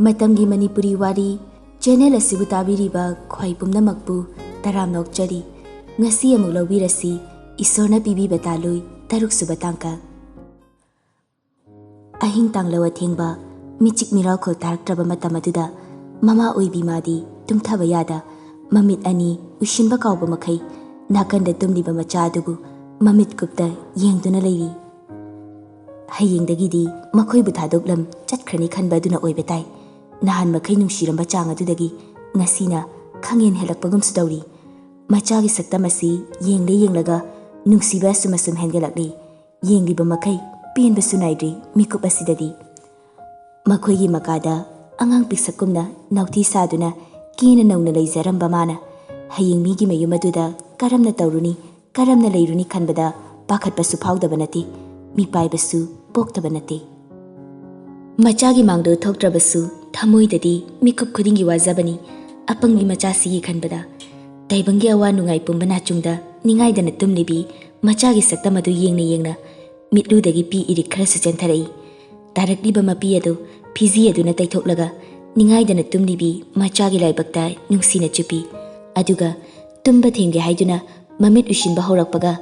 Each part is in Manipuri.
ꯃꯇꯝꯒꯤ ꯃꯅꯤꯄꯨꯔꯤ ꯋꯥꯔꯤ ꯆꯦꯅꯦꯜ ꯑꯁꯤꯕꯨ ꯇꯥꯕꯤꯔꯤꯕ ꯈ꯭ꯋꯥꯏ ꯄꯨꯝꯅꯃꯛꯄꯨ ꯇꯔꯥꯝꯅ ꯑꯣꯛꯆꯔꯤ. ꯉꯁꯤ ꯑꯃꯨꯛ ꯂꯧꯕꯤꯔꯁꯤ ꯏꯁꯣꯔꯅ ꯄꯤꯕꯤꯕ ꯇꯥꯂꯣꯏ ꯇꯔꯨꯛꯁꯨꯕ ꯇꯥꯡꯀꯛ. ꯑꯍꯤꯡ ꯇꯥꯡꯂꯧ ꯑꯊꯦꯡꯕ ꯃꯤꯆꯤꯛ ꯃꯤꯔꯥꯎꯈꯣꯜ ꯇꯥꯔꯛꯇ꯭ꯔꯕ ꯃꯇꯝ ꯑꯗꯨꯗ ꯃꯃꯥ ꯑꯣꯏꯕꯤ ꯃꯥꯗꯤ ꯇꯨꯝꯊꯕ ꯌꯥꯗ ꯃꯃꯤꯠ ꯑꯅꯤ ꯎꯏꯁꯤꯟꯕ ꯀꯥꯎꯕ ꯃꯈꯩ ꯅꯥꯀꯟꯗ ꯇꯨꯝꯂꯤꯕ ꯃꯆꯥ ꯑꯗꯨꯕꯨ ꯃꯃꯤꯠ ꯀꯨꯞꯇ ꯌꯦꯡꯗꯨꯅ ꯂꯩꯔꯤ. ꯍꯌꯦꯡꯗꯒꯤꯗꯤ ꯃꯈꯣꯏꯕꯨ ꯊꯥꯗꯣꯛꯂꯝ ꯆꯠꯈ꯭ꯔꯅꯤ ꯈꯟꯕ ꯑꯗꯨꯅ ꯑꯣꯏꯕ ꯇꯥꯏ. ꯅꯍꯥꯟ ꯃꯈꯩ ꯅꯨꯡꯁꯤꯔꯝꯕ ꯆꯥꯡ ꯑꯗꯨꯗꯒꯤ ꯉꯁꯤꯅ ꯈꯪꯍꯦꯟ ꯍꯦꯜꯂꯛꯄꯒꯨꯝꯁꯨ ꯇꯧꯔꯤ. ꯃꯆꯥꯒꯤ ꯁꯛꯇꯝ ꯑꯁꯤ ꯌꯦꯡꯂꯒ ꯅꯨꯡꯁꯤꯕ ꯑꯁꯨꯝ ꯍꯦꯟꯒꯠꯂꯛꯂꯤ. ꯌꯦꯡꯂꯤꯕ ꯃꯈꯩ ꯄꯦꯟꯕꯁꯨ ナꯏꯗ꯭ꯔꯤ ꯃꯤꯀꯨꯞ ꯑꯁꯤꯗꯗꯤ. ꯃꯈꯣꯏꯒꯤ ꯃꯀꯥꯗ ꯑꯉꯥꯡ ꯄꯤꯛꯁꯛꯀꯨꯝꯅ ꯅꯥꯎꯊꯤ ꯁꯥꯗꯨꯅ ꯀꯦꯅ ꯅꯧꯅ ꯂꯩꯖꯔꯝꯕ ꯃꯥꯅ ꯍꯌꯦꯡ ꯃꯤꯒꯤ ꯃꯌꯨꯝ ꯑꯗꯨꯗ ꯀꯔꯝꯅ ꯇꯧꯔꯨꯅꯤ ꯀꯔꯝꯅ ꯂꯩꯔꯨꯅꯤ ꯈꯟꯕꯗ ꯄꯥꯈꯠꯄꯁꯨ ꯐꯥꯎꯗꯕ ꯅꯠꯇꯦ, ꯃꯤꯄꯥꯏꯕꯁꯨ ꯄꯣꯛꯇꯕ ꯅꯠꯇꯦ. ꯃꯆꯥꯒꯤ ꯃꯥꯡꯗꯣ ꯊꯣꯛꯇ꯭ꯔꯕꯁꯨ ꯊꯃꯣꯏꯗꯗꯤ ꯃꯤꯀꯨꯞ ꯈꯨꯗꯤꯡꯒꯤ ꯋꯥꯖꯕꯅꯤ ꯑꯄꯪꯕꯤ ꯃꯆꯥꯁꯤꯒꯤ ꯈꯟꯕꯗ. ꯇꯥꯏꯕꯪꯒꯤ ꯑꯋꯥ ꯅꯨꯡꯉꯥꯏ ꯄꯨꯝꯕ ꯅꯥꯆꯨꯡꯗ ꯅꯤꯡꯉꯥꯏꯗꯅ ꯇꯨꯝꯂꯤꯕꯤ ꯃꯆꯥꯒꯤ ꯁꯛꯇꯝ ꯑꯗꯨ ꯌꯦꯡꯅ ꯃꯤꯠꯂꯨꯗꯒꯤ ꯄꯤ ꯏꯔꯤꯛ ꯈꯔꯁꯨ ꯆꯦꯟꯊꯔꯛꯏ. ꯇꯥꯔꯛꯂꯤꯕ ꯃꯄꯤ ꯑꯗꯨ ꯐꯤꯖꯤ ꯑꯗꯨꯅ ꯇꯩꯊꯣꯛꯂꯒ ꯅꯤꯡꯉꯥꯏꯗꯅ ꯇꯨꯝꯂꯤꯕꯤ ꯃꯆꯥꯒꯤ ꯂꯥꯏꯕꯛꯇ ꯅꯨꯡꯁꯤꯅ ꯆꯨꯞꯄꯤ. ꯑꯗꯨꯒ ꯇꯨꯝꯕ ꯊꯦꯡꯒꯦ ꯍꯥꯏꯗꯨꯅ ꯃꯃꯤꯠ ꯎꯏꯁꯤꯟꯕ ꯍꯧꯔꯛꯄꯒ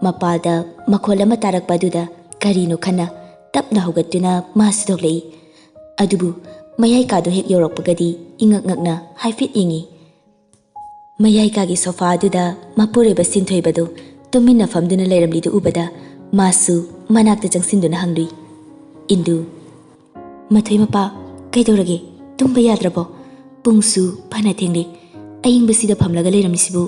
ꯃꯄꯥꯗ ꯃꯈꯣꯜ ꯑꯃ ꯇꯥꯔꯛꯄ ꯑꯗꯨꯗ ꯀꯔꯤꯅꯣ ꯈꯟꯅ ꯇꯞꯅ ꯍꯧꯒꯠꯇꯨꯅ ꯃꯥꯁꯨ ꯊꯣꯛꯂꯛꯏ. ꯑꯗꯨꯕꯨ ꯃꯌꯥꯏ ꯀꯥꯗꯣ ꯍꯦꯛ ꯌꯧꯔꯛꯄꯒꯗꯤ ꯏꯉꯛ ꯉꯛꯅ ꯍꯥꯏꯐꯦꯠ ꯌꯦꯡꯉꯤ. ꯃꯌꯥꯏ ꯀꯥꯒꯤ ꯁꯣꯐꯥ ꯑꯗꯨꯗ ꯃꯄꯨꯔꯣꯏꯕ ꯁꯤꯟꯊꯣꯏꯕꯗꯣ ꯇꯨꯃꯤꯟꯅ ꯐꯝꯗꯨꯅ ꯂꯩꯔꯝꯂꯤꯗꯨ ꯎꯕꯗ ꯃꯥꯁꯨ ꯃꯅꯥꯛꯇ ꯆꯪꯁꯤꯟꯗꯨꯅ ꯍꯪꯂꯨꯏ. ꯏꯟꯗꯨ, ꯃꯊꯣꯏ ꯃꯄꯥ, ꯀꯩꯗꯧꯔꯒꯦ? ꯇꯨꯝꯕ ꯌꯥꯗ꯭ꯔꯕꯣ? ꯄꯨꯡꯁꯨ ꯐꯅ ꯊꯦꯡꯂꯦ. ꯑꯏꯪꯕꯁꯤꯗ ꯐꯝꯂꯒ ꯂꯩꯔꯝꯃꯤꯁꯤꯕꯨ.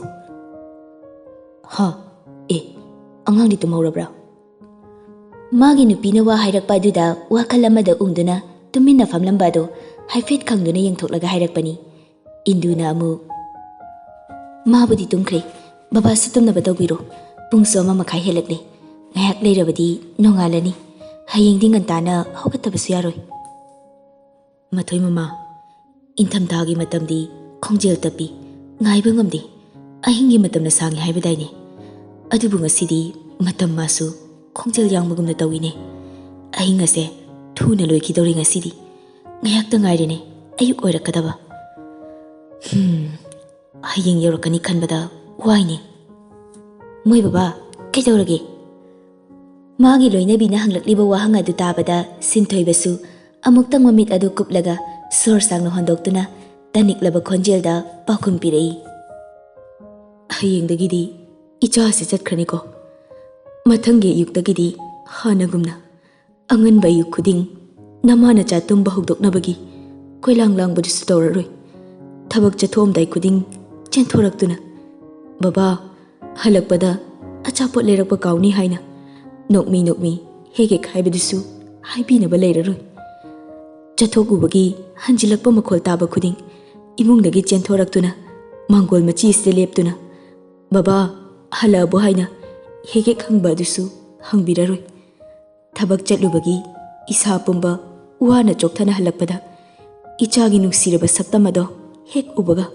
ꯑꯉꯥꯡꯗꯤ ꯇꯨꯝꯍꯧꯔꯕ꯭ꯔꯥ? ꯃꯥꯒꯤ ꯅꯨꯄꯤꯅ ꯋꯥ ꯍꯥꯏꯔꯛꯄ ꯑꯗꯨꯗ ꯋꯥꯈꯜ ꯑꯃꯗ ꯎꯡꯗꯨꯅ ꯇꯨꯃꯤꯟꯅ ꯐꯝꯂꯝꯕ ꯑꯗꯣ ꯍꯥꯏꯐꯦꯠ ꯈꯪꯗꯨꯅ ꯌꯦꯡꯊꯣꯛꯂꯒ ꯍꯥꯏꯔꯛꯄꯅꯤ. ꯏꯟꯗꯨꯅ ꯑꯃꯨꯛ, ꯃꯥꯕꯨꯗꯤ ꯇꯨꯝꯈ꯭ꯔꯦ. ꯕꯕꯥꯁꯨ ꯇꯨꯝꯅꯕ ꯇꯧꯕꯤꯔꯣ. ꯄꯨꯡꯁꯨ 1:30 ꯍꯦꯜꯂꯛꯂꯦ. ꯉꯥꯏꯍꯥꯛ ꯂꯩꯔꯕꯗꯤ ꯅꯣꯡꯉꯥꯜꯂꯅꯤ. ꯍꯌꯦꯡꯗꯤ ꯉꯟꯇꯥꯅ ꯍꯧꯒꯠꯇꯕꯁꯨ ꯌꯥꯔꯣꯏ. ꯃꯊꯣꯏ ꯃꯃꯥ, ꯏꯪꯊꯝꯊꯥꯒꯤ ꯃꯇꯝꯗꯤ ꯈꯣꯡꯖꯦꯜ ꯇꯞꯄꯤ, ꯉꯥꯏꯕ ꯉꯝꯗꯦ. ꯑꯍꯤꯡꯒꯤ ꯃꯇꯝꯅ ꯁꯥꯡꯉꯤ ꯍꯥꯏꯕꯗꯥꯏꯅꯦ. ꯑꯗꯨꯕꯨ ꯉꯁꯤꯗꯤ ꯃꯇꯝ ꯃꯥꯁꯨ ꯈꯣꯡꯖꯦꯜ ꯌꯥꯡꯕꯒꯨꯝꯅ ꯇꯧꯏꯅꯦ. ꯑꯍꯤꯡ ꯑꯁꯦ ꯊꯨꯅ ꯂꯣꯏꯈꯤꯗꯧꯔꯤ ꯉꯁꯤꯗꯤ. ꯉꯥꯏꯍꯥꯛꯇ ꯉꯥꯏꯔꯦꯅꯦ ꯑꯌꯨꯛ ꯑꯣꯏꯔꯛꯀꯗꯕ. ꯍꯌꯦꯡ ꯌꯧꯔꯛꯀꯅꯤ ꯈꯟꯕꯗ ꯋꯥꯏꯅꯦ. ꯃꯣꯏ ꯕꯕꯥ, ꯀꯩꯗꯧꯔꯒꯦ? ꯃꯥꯒꯤ ꯂꯣꯏꯅꯕꯤꯅ ꯍꯪꯂꯛꯂꯤꯕ ꯋꯥꯍꯪ ꯑꯗꯨ ꯇꯥꯕꯗ ꯁꯤꯟꯊꯣꯏꯕꯁꯨ ꯑꯃꯨꯛꯇꯪ ꯃꯃꯤꯠ ꯑꯗꯨ ꯀꯨꯞꯂꯒ ꯁꯣꯔ ꯁꯥꯡꯅ ꯍꯣꯟꯗꯣꯛꯇꯨꯅ ꯇꯅꯤꯛꯂꯕ ꯈꯣꯟꯖꯦꯜꯗ ꯄꯥꯎꯈꯨꯝ ꯄꯤꯔꯛꯏ. ꯍꯌꯦꯡꯗꯒꯤꯗꯤ ꯏꯆꯥꯁꯦ ꯆꯠꯈ꯭ꯔꯅꯤꯀꯣ. ꯃꯊꯪꯒꯤ ꯑꯌꯨꯛꯇꯒꯤꯗꯤ ꯍꯥꯟꯅꯒꯨꯝꯅ ꯑꯉꯟꯕ ꯑꯌꯨꯛ ꯈꯨꯗꯤꯡ ꯅꯃꯥꯅꯆꯥ ꯇꯨꯝꯕ ꯍꯧꯗꯣꯛꯅꯕꯒꯤ ꯀꯣꯏꯂꯥꯡ ꯂꯥꯡꯕꯗꯨꯁꯨ ꯇꯧꯔꯔꯣꯏ. ꯊꯕꯛ ꯆꯠꯊꯣꯛꯑꯝꯗꯥꯏ ꯈꯨꯗꯤꯡ ꯆꯦꯟꯊꯣꯔꯛꯇꯨꯅ ꯕꯕꯥ ꯍꯜꯂꯛꯄꯗ ꯑꯆꯥꯄꯣꯠ ꯂꯩꯔꯛꯄ ꯀꯥꯎꯅꯤ ꯍꯥꯏꯅ ꯅꯣꯛꯃꯤ ꯍꯦꯛ ꯍꯥꯏꯕꯗꯨꯁꯨ ꯍꯥꯏꯕꯤꯅꯕ ꯂꯩꯔꯔꯣꯏ. ꯆꯠꯊꯣꯛꯎꯕꯒꯤ ꯍꯟꯖꯤꯜꯂꯛꯄ ꯃꯈꯣꯜ ꯇꯥꯕ ꯈꯨꯗꯤꯡ ꯏꯃꯨꯡꯗꯒꯤ ꯆꯦꯟꯊꯣꯔꯛꯇꯨꯅ ꯃꯥꯡꯒꯣꯜ ꯃꯆꯤꯁꯤꯗ ꯂꯦꯞꯇꯨꯅ ꯕꯕꯥ ꯍꯜꯂꯛꯑꯕꯣ ꯍꯥꯏꯅ ꯍꯦꯛ ꯍꯪꯕ ꯑꯗꯨꯁꯨ ꯍꯪꯕꯤꯔꯔꯣꯏ. ꯊꯕꯛ ꯆꯠꯂꯨꯕꯒꯤ ꯏꯁꯥ ꯄꯨꯝꯕ ꯋꯥꯅ ꯆꯣꯛꯊꯅ ꯍꯜꯂꯛꯄꯗ ꯏꯆꯥꯒꯤ ꯅꯨꯡꯁꯤꯔꯕ ꯁꯛꯇꯝ ꯑꯗꯣ ꯍꯦꯛ ꯎꯕꯒ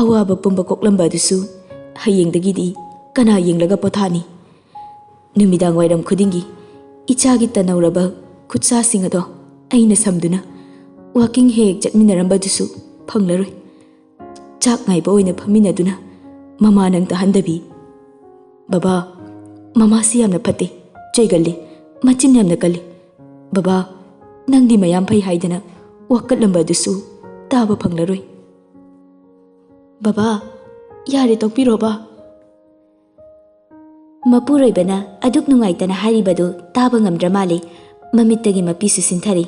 ꯑꯋꯥꯕ ꯄꯨꯝꯕ ꯀꯣꯛꯂꯝꯕ ꯑꯗꯨꯁꯨ ꯍꯌꯦꯡꯗꯒꯤꯗꯤ ꯀꯅꯥ ꯌꯦꯡꯂꯒ ꯄꯣꯊꯥꯅꯤ? ꯅꯨꯃꯤꯗꯥꯡ ꯋꯥꯏꯔꯝ ꯈꯨꯗꯤꯡꯒꯤ ꯏꯆꯥꯒꯤ ꯇꯅꯧꯔꯕ ꯈꯨꯠꯁꯥꯁꯤꯡ ꯑꯗꯣ ꯑꯩꯅ ꯁꯝꯗꯨꯅ ꯋꯥꯀꯤꯡ ꯍꯦꯛ ꯆꯠꯃꯤꯟꯅꯔꯝꯕꯗꯨꯁꯨ ꯐꯪꯂꯔꯣꯏ. ꯆꯥꯛ ꯉꯥꯏꯕ ꯑꯣꯏꯅ ꯐꯝꯃꯤꯟꯅꯗꯨꯅ ꯃꯃꯥ ꯅꯪ ꯇꯥꯍꯟꯗꯕꯤ. ꯕꯕꯥ, ꯃꯃꯥꯁꯤ ꯌꯥꯝꯅ ꯐꯠꯇꯦ, ꯆꯩꯒꯜꯂꯤ, ꯃꯆꯤꯟ ꯌꯥꯝꯅ ꯀꯜꯂꯤ. ꯕꯕꯥ, ꯅꯪꯗꯤ ꯃꯌꯥꯝ ꯐꯩ ꯍꯥꯏꯗꯅ ꯋꯥꯀꯠꯂꯝꯕ ꯑꯗꯨꯁꯨ ꯇꯥꯕ ꯐꯪꯂꯔꯣꯏ. ꯕꯕꯥ, ꯌꯥꯔꯦ ꯇꯣꯛꯄꯤꯔꯣꯕ. ꯃꯄꯨꯔꯣꯏꯕꯅ ꯑꯗꯨꯛ ꯅꯨꯡꯉꯥꯏꯇꯅ ꯍꯥꯏꯔꯤꯕꯗꯨ ꯇꯥꯕ ꯉꯝꯗ꯭ꯔ ꯃꯥꯜꯂꯦ. ꯃꯃꯤꯠꯇꯒꯤ ꯃꯄꯤꯁꯨ ꯁꯤꯟꯊꯔꯤ.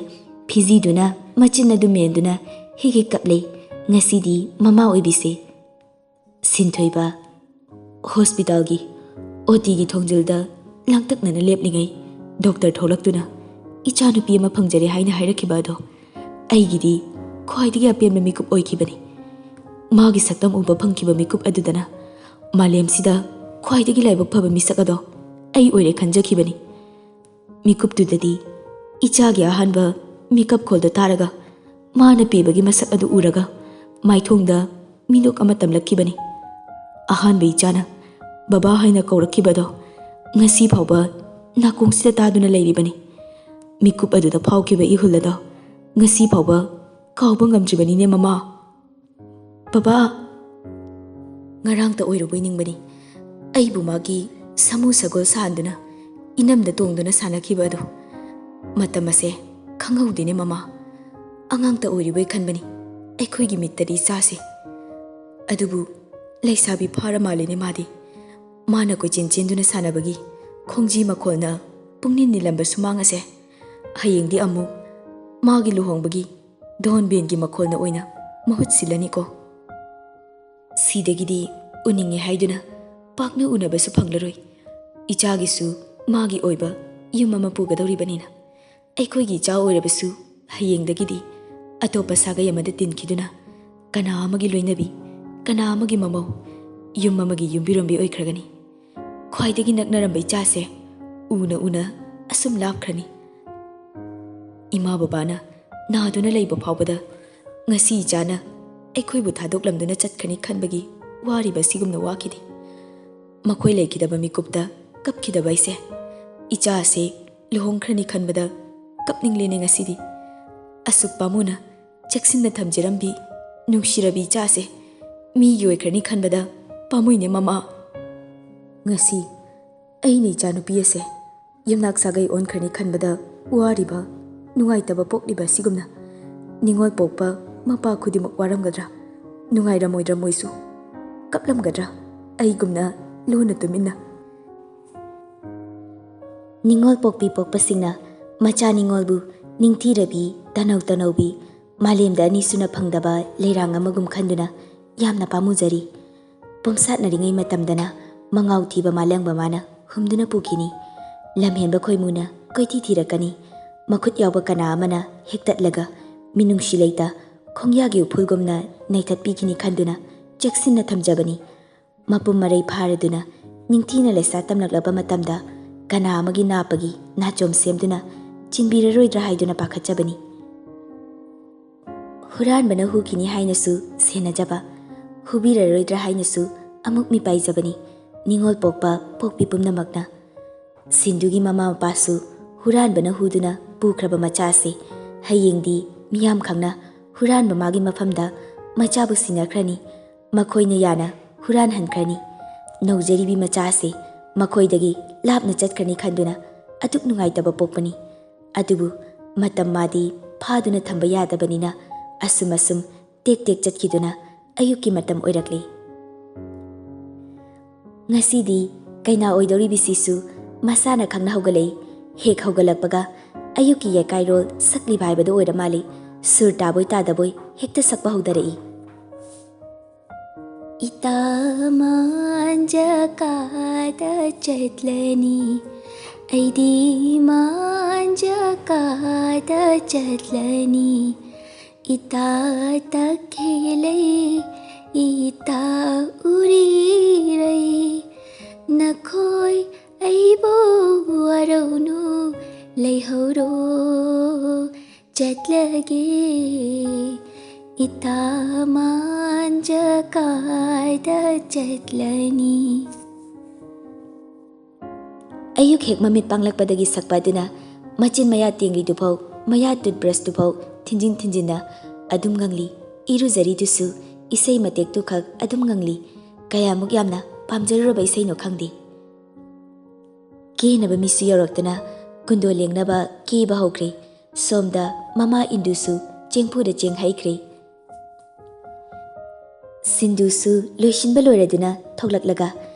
ꯐꯤꯖꯤꯗꯨꯅ ꯃꯆꯤꯟ ꯑꯗꯨ ꯃꯦꯟꯗꯨꯅ ꯍꯦꯛ ꯀꯞꯂꯦ. ꯉꯁꯤꯗꯤ ꯃꯃꯥ ꯑꯣꯏꯕꯤꯁꯦ. ꯁꯤꯟꯊꯣꯏꯕ ꯍꯣꯁꯄꯤꯇꯥꯜꯒꯤ OTꯒꯤ ꯊꯣꯡꯖꯤꯜꯗ ꯂꯥꯡꯇꯛꯅꯅ ꯂꯦꯞꯂꯤꯉꯩ ꯗꯣꯛꯇꯔ ꯊꯣꯛꯂꯛꯇꯨꯅ ꯏꯆꯥꯅꯨꯄꯤ ꯑꯃ ꯐꯪꯖꯔꯦ ꯍꯥꯏꯅ ꯍꯥꯏꯔꯛꯈꯤꯕ ꯑꯗꯣ ꯑꯩꯒꯤꯗꯤ ꯈ꯭ꯋꯥꯏꯗꯒꯤ ꯑꯄꯦꯟꯕ ꯃꯤꯀꯨꯞ ꯑꯣꯏꯈꯤꯕꯅꯤ. ꯃꯥꯒꯤ ꯁꯛꯇꯝ ꯎꯕ ꯐꯪꯈꯤꯕ ꯃꯤꯀꯨꯞ ꯑꯗꯨꯗꯅ ꯃꯥꯂꯦꯝꯁꯤꯗ ꯈ꯭ꯋꯥꯏꯗꯒꯤ ꯂꯥꯏꯕꯛ ꯐꯕ ꯃꯤꯁꯛ ꯑꯗꯣ ꯑꯩ ꯑꯣꯏꯔꯦ ꯈꯟꯖꯈꯤꯕꯅꯤ. ಮಿಕುಪ್ತುದದಿ ಇಚಾಗೆ ಅಹನ್ಬ ಮಿಕಪ್ ಖೋಲ್ದ ತಾರಗ ಮಾನ ಪೇಬಗಿ ಮಸಕ್ ಅದು ಉರಗ ಮೈಥೋಂದ ಮಿನೋಕ್ ಅಮ ತಮ್ಲಕ್ಕಿಬನಿ. ಅಹನ್ಬ ಇಚಾನ ಬಬಾ ಹೈನ ಕೌರಕ್ಕಿಬದೋ ngasi phawba nakongsida taduna leiribani. Mikup aduda phawkiba ihulada ngasi phawba ꯀꯥꯎꯕ ꯉꯝꯗ꯭ꯔꯤꯕꯅꯤꯅꯦ ꯃꯃꯥ. ꯕꯕꯥ, ꯉꯔꯥꯡꯇ ꯑꯣꯏꯔꯨꯕꯩ ꯅꯤꯡꯕꯅꯤ ꯑꯩꯕꯨ ꯃꯥꯒꯤ ꯁꯥꯃꯨ ꯁꯒꯣꯜ ꯁꯥꯍꯟꯗꯨꯅ ꯏꯅꯝꯗ ꯇꯣꯡꯗꯨꯅ ꯁꯥꯟꯅꯈꯤꯕ ꯑꯗꯣ. ꯃꯇꯝ ꯑꯁꯦ ꯈꯪꯍꯧꯗꯦꯅꯦ ꯃꯃꯥ. ꯑꯉꯥꯡꯇ ꯑꯣꯏꯔꯤꯕꯩ ꯈꯟꯕꯅꯤ ꯑꯩꯈꯣꯏꯒꯤ ꯃꯤꯠꯇꯗꯤ ꯏꯆꯥꯁꯦ. ꯑꯗꯨꯕꯨ ꯂꯩꯁꯥꯕꯤ ꯐꯥꯔ ꯃꯥꯜꯂꯤꯅꯦ ꯃꯥꯗꯤ. ꯃꯥꯅ ꯀꯣꯏꯆꯦꯟ ꯆꯦꯟꯗꯨꯅ ꯁꯥꯟꯅꯕꯒꯤ ꯈꯣꯡꯖꯤ ꯃꯈꯣꯜꯅ ꯄꯨꯡꯅꯤꯟ ꯅꯤꯜꯂꯝꯕ ꯁꯨꯃꯥꯡ ꯑꯁꯦ ꯍꯌꯦꯡꯗꯤ ꯑꯃꯨꯛ ꯃꯥꯒꯤ ꯂꯨꯍꯣꯡꯕꯒꯤ ꯗꯣꯟꯕꯦꯟꯒꯤ ꯃꯈꯣꯜꯅ ꯑꯣꯏꯅ ꯃꯍꯨꯠ ꯁꯤꯜꯂꯅꯤꯀꯣ. ꯁꯤꯗꯒꯤꯗꯤ ꯎꯅꯤꯡꯉꯦ ꯍꯥꯏꯗꯨꯅ ꯄꯥꯛꯅ ꯎꯅꯕꯁꯨ ꯐꯪꯂꯔꯣꯏ. ꯏꯆꯥꯒꯤꯁꯨ ꯃꯥꯒꯤ ꯑꯣꯏꯕ ꯌꯨꯝ ꯑꯃ ꯄꯨꯒꯗꯧꯔꯤꯕꯅꯤꯅ. ꯑꯩꯈꯣꯏꯒꯤ ꯏꯆꯥ ꯑꯣꯏꯔꯕꯁꯨ ꯍꯌꯦꯡꯗꯒꯤꯗꯤ ꯑꯇꯣꯞꯄ ꯁꯥꯒꯩ ꯑꯃꯗ ꯇꯤꯟꯈꯤꯗꯨꯅ ꯀꯅꯥ ꯑꯃꯒꯤ ꯂꯣꯏꯅꯕꯤ, ꯀꯅꯥ ꯑꯃꯒꯤ ꯃꯃꯧ, ꯌꯨꯝ ꯑꯃꯒꯤ ꯌꯨꯝꯕꯤꯔꯣꯝꯕꯤ ꯑꯣꯏꯈ꯭ꯔꯒꯅꯤ. ꯈ꯭ꯋꯥꯏꯗꯒꯤ ꯅꯛꯅꯔꯝꯕ ꯏꯆꯥꯁꯦ ꯎꯅ ꯎꯅ ꯑꯁꯨꯝ ꯂꯥꯞꯈ꯭ꯔꯅꯤ. ꯏꯃꯥ ꯕꯕꯥꯅ ꯅꯥꯗꯨꯅ ꯂꯩꯕ ꯐꯥꯎꯕꯗ ꯉꯁꯤ ꯏꯆꯥꯅ ꯑꯩꯈꯣꯏꯕꯨ ꯊꯥꯗꯣꯛꯂꯝꯗꯨꯅ ꯆꯠꯈ꯭ꯔꯅꯤ ꯈꯟꯕꯒꯤ ꯋꯥꯔꯤꯕ ꯑꯁꯤꯒꯨꯝꯅ ꯋꯥꯈꯤꯗꯦ. ꯃꯈꯣꯏ ꯂꯩꯈꯤꯗꯕ ꯃꯤꯀꯨꯞꯇ ꯀꯞꯈꯤꯗꯕ ꯑꯩꯁꯦ ꯏꯆꯥ ꯑꯁꯦ ꯂꯨꯍꯣꯡꯈ꯭ꯔꯅꯤ ꯈꯟꯕꯗ ꯀꯞꯅꯤꯡꯂꯦꯅꯦ ꯉꯁꯤꯗꯤ. ꯑꯁꯨꯛ ꯄꯥꯝꯃꯨꯅ ꯆꯦꯛꯁꯤꯟꯅ ꯊꯝꯖꯔꯝꯕꯤ ꯅꯨꯡꯁꯤꯔꯕꯤ ꯏꯆꯥꯁꯦ ꯃꯤꯒꯤ ꯑꯣꯏꯈ꯭ꯔꯅꯤ ꯈꯟꯕꯗ ꯄꯥꯝꯃꯨꯏꯅꯦ ꯃꯃꯥ. ꯉꯁꯤ ꯑꯩꯅ ꯏꯆꯥꯅꯨꯄꯤ ꯑꯁꯦ ꯌꯨꯝꯅꯥꯛ ꯁꯥꯒꯩ ꯑꯣꯟꯈ꯭ꯔꯅꯤ ꯈꯟꯕꯗ ꯋꯥꯔꯤꯕ, ꯅꯨꯡꯉꯥꯏꯇꯕ ꯄꯣꯛꯂꯤꯕ ꯑꯁꯤꯒꯨꯝꯅ ꯅꯤꯡꯉꯣꯜ ꯄꯣꯛꯄ ꯃꯄꯥ ꯈꯨꯗꯤꯡꯃꯛ ꯋꯥꯔꯝꯒꯗ꯭ꯔꯥ? ꯅꯨꯡꯉꯥꯏꯔꯝꯃꯣꯏꯗ꯭ꯔꯥ ꯃꯣꯏꯁꯨ? ꯀꯞꯂꯝꯒꯗ꯭ꯔꯥ ꯑꯩꯒꯨꯝꯅ ꯂꯣꯟꯅ ꯇꯨꯃꯤꯟꯅ? ꯅꯤꯡꯉꯣꯜ ꯄꯣꯛꯄꯤ ꯄꯣꯛꯄꯁꯤꯡꯅ ꯃꯆꯥ ꯅꯤꯡꯉꯣꯜꯕꯨ ꯅꯤꯡꯊꯤꯔꯕꯤ, ꯇꯅꯧ ꯇꯅꯧꯕꯤ, ꯃꯥꯂꯦꯝꯗ ꯑꯅꯤ ꯁꯨꯅ ꯐꯪꯗꯕ ꯂꯩꯔꯥꯡ ꯑꯃꯒꯨꯝ ꯈꯟꯗꯨꯅ ꯌꯥꯝꯅ ꯄꯥꯝꯃꯨꯖꯔꯤ. ꯄꯣꯝꯁꯥꯠꯅꯔꯤꯉꯩ ꯃꯇꯝꯗꯅ ꯃꯉꯥꯎ ꯊꯤꯕ ꯃꯥꯂꯪꯕ ꯃꯥꯅ ꯍꯨꯝꯗꯨꯅ ꯄꯨꯈꯤꯅꯤ. ꯂꯝꯍꯦꯟꯕ ꯈꯣꯏꯃꯨꯅ ꯀꯣꯏꯊꯤ ꯊꯤꯔꯛꯀꯅꯤ. ꯃꯈꯨꯠ ꯌꯥꯎꯕ ꯀꯅꯥ ꯑꯃꯅ ꯍꯦꯛꯇꯠꯂꯒ ꯃꯤꯅꯨꯡꯁꯤ ꯂꯩꯇ ꯈꯣꯡꯌꯥꯒꯤ ꯎꯐꯨꯜꯒꯨꯝꯅ ꯅꯩꯊꯠꯄꯤꯈꯤꯅꯤ ꯈꯟꯗꯨꯅ ꯆꯦꯛꯁꯤꯟꯅ ꯊꯝꯖꯕꯅꯤ. ꯃꯄꯨꯝ ꯃꯔꯩ ꯐꯥꯔꯗꯨꯅ ꯅꯤꯡꯊꯤꯅ ꯂꯩꯁꯥ ꯇꯝꯂꯛꯂꯕ ꯃꯇꯝꯗ ꯀꯅꯥ ꯑꯃꯒꯤ ꯅꯥꯞꯄꯒꯤ ꯅꯥꯆꯣꯝ ꯁꯦꯝꯗꯨꯅ ꯆꯤꯟꯕꯤꯔꯔꯣꯏꯗ꯭ꯔꯥ ꯍꯥꯏꯗꯨꯅ ꯄꯥꯈꯠꯆꯕꯅꯤ. ꯍꯨꯔꯥꯟꯕꯅ ꯍꯨꯈꯤꯅꯤ ꯍꯥꯏꯅꯁꯨ ꯁꯦꯟꯅꯖꯕ, ꯍꯨꯕꯤꯔꯔꯣꯏꯗ꯭ꯔꯥ ꯍꯥꯏꯅꯁꯨ ꯑꯃꯨꯛ ꯃꯤꯄꯥꯏꯖꯕꯅꯤ ꯅꯤꯡꯉꯣꯜ ꯄꯣꯛꯄ ꯄꯣꯛꯄꯤ ꯄꯨꯝꯅꯃꯛꯅ. ꯁꯤꯟꯗꯨꯒꯤ ꯃꯃꯥ ꯃꯄꯥꯁꯨ ꯍꯨꯔꯥꯟꯕꯅ ꯍꯨꯗꯨꯅ ꯄꯨꯈ꯭ꯔꯕ ꯃꯆꯥꯁꯦ ꯍꯌꯦꯡꯗꯤ ꯃꯤꯌꯥꯝ ꯈꯪꯅ ꯍꯨꯔꯥꯟꯕ ꯃꯥꯒꯤ ꯃꯐꯝꯗ ꯃꯆꯥꯕꯨ ꯁꯤꯟꯅꯈ꯭ꯔꯅꯤ. ꯃꯈꯣꯏꯅ ꯌꯥꯅ ꯍꯨꯔꯥꯟꯍꯟꯈ꯭ꯔꯅꯤ. ꯅꯧꯖꯔꯤꯕꯤ ꯃꯆꯥꯁꯦ ꯃꯈꯣꯏꯗꯒꯤ ꯂꯥꯞꯅ ꯆꯠꯈ꯭ꯔꯅꯤ ꯈꯟꯗꯨꯅ ꯑꯗꯨꯛ ꯅꯨꯡꯉꯥꯏꯇꯕ ꯄꯣꯛꯄꯅꯤ. ꯑꯗꯨꯕꯨ ꯃꯇꯝ ꯃꯥꯗꯤ ꯐꯥꯗꯨꯅ ꯊꯝꯕ ꯌꯥꯗꯕꯅꯤꯅ ꯑꯁꯨꯝ ꯑꯁꯨꯝ ꯇꯦꯛ ꯇꯦꯛ ꯆꯠꯈꯤꯗꯨꯅ ꯑꯌꯨꯛꯀꯤ ꯃꯇꯝ ꯑꯣꯏꯔꯛꯂꯤ. ꯉꯁꯤꯗꯤ ꯀꯩꯅꯥ ꯑꯣꯏꯗꯧꯔꯤꯕꯤꯁꯤꯁꯨ ꯃꯁꯥꯅ ꯈꯪꯅ ꯍꯧꯒꯠꯂꯛꯏ. ꯍꯦꯛ ꯍꯧꯒꯠꯂꯛꯄꯒ ꯑꯌꯨꯛꯀꯤ ꯌꯥꯀꯥꯏꯔꯣꯜ ꯁꯛꯂꯤꯕ ꯍꯥꯏꯕꯗꯣ ꯑꯣꯏꯔ ꯃꯥꯜꯂꯤ. ꯁꯨꯔ ꯇꯥꯕꯣꯏ ꯇꯥꯗꯕꯣꯏ ꯍꯦꯛꯇ ꯁꯛꯄ ꯍꯧꯗꯔꯛꯏ. ꯏꯇꯥ ꯃꯥꯟꯖꯀꯥꯗ ꯆꯠꯂꯅꯤ, ꯑꯩꯗꯤ ꯃꯥꯟꯖꯀꯥꯗ ꯆꯠꯂꯅꯤ. ꯏꯇꯥ ꯇꯈꯦꯂꯩ, ꯏꯇꯥ ꯎꯔꯤꯔꯩ, ꯅꯈꯣꯏ ꯑꯩꯕꯨ ꯋꯥꯔꯧꯅꯨ ꯂꯩꯍꯧꯔꯣ ꯆꯠꯂꯒꯦ. ꯏꯇꯥ ꯃꯥꯟꯖꯀꯥꯗ ꯆꯠꯂꯅꯤ. ꯑꯌꯨꯛ ꯍꯦꯛ ꯃꯃꯤꯠ ꯄꯥꯡꯂꯛꯄꯗꯒꯤ ꯁꯛꯄ ꯑꯗꯨꯅ ꯃꯆꯤꯟ ꯃꯌꯥ ꯇꯦꯡꯂꯤꯗꯨꯐꯥꯎ, ꯃꯌꯥ ꯇꯨꯠꯕ꯭ꯔꯁꯇꯨꯐꯥꯎ ꯊꯤꯟꯖꯤꯟ ꯊꯤꯟꯖꯤꯟꯅ ꯑꯗꯨꯝ ꯉꯪꯂꯤ. ꯏꯔꯨꯖꯔꯤꯗꯨꯁꯨ ꯏꯁꯩ ꯃꯇꯦꯛꯇꯨꯈꯛ ꯑꯗꯨꯝ ꯉꯪꯂꯤ. ꯀꯌꯥꯃꯨꯛ ꯌꯥꯝꯅ ꯄꯥꯝꯖꯔꯨꯔꯕ ꯏꯁꯩꯅꯣ ꯈꯪꯗꯦ. ꯀꯦꯅꯕ ꯃꯤꯁꯨ ꯌꯧꯔꯛꯇꯨꯅ ꯀꯨꯟꯗꯣ ꯂꯦꯡꯅꯕ ꯀꯦꯕ ꯍꯧꯈ꯭ꯔꯦ. ꯁꯣꯝꯗ ꯃꯃꯥ ꯏꯟꯗꯨꯁꯨ ꯆꯦꯡꯐꯨꯗ ꯆꯦꯡ ꯍꯩꯈ꯭ꯔꯦ. ꯁꯤꯟꯗꯨꯁꯨ ꯂꯣꯏꯁꯤꯟꯕ ꯂꯣꯏꯔꯗꯨꯅ ꯊꯣꯛꯂꯛꯂꯒ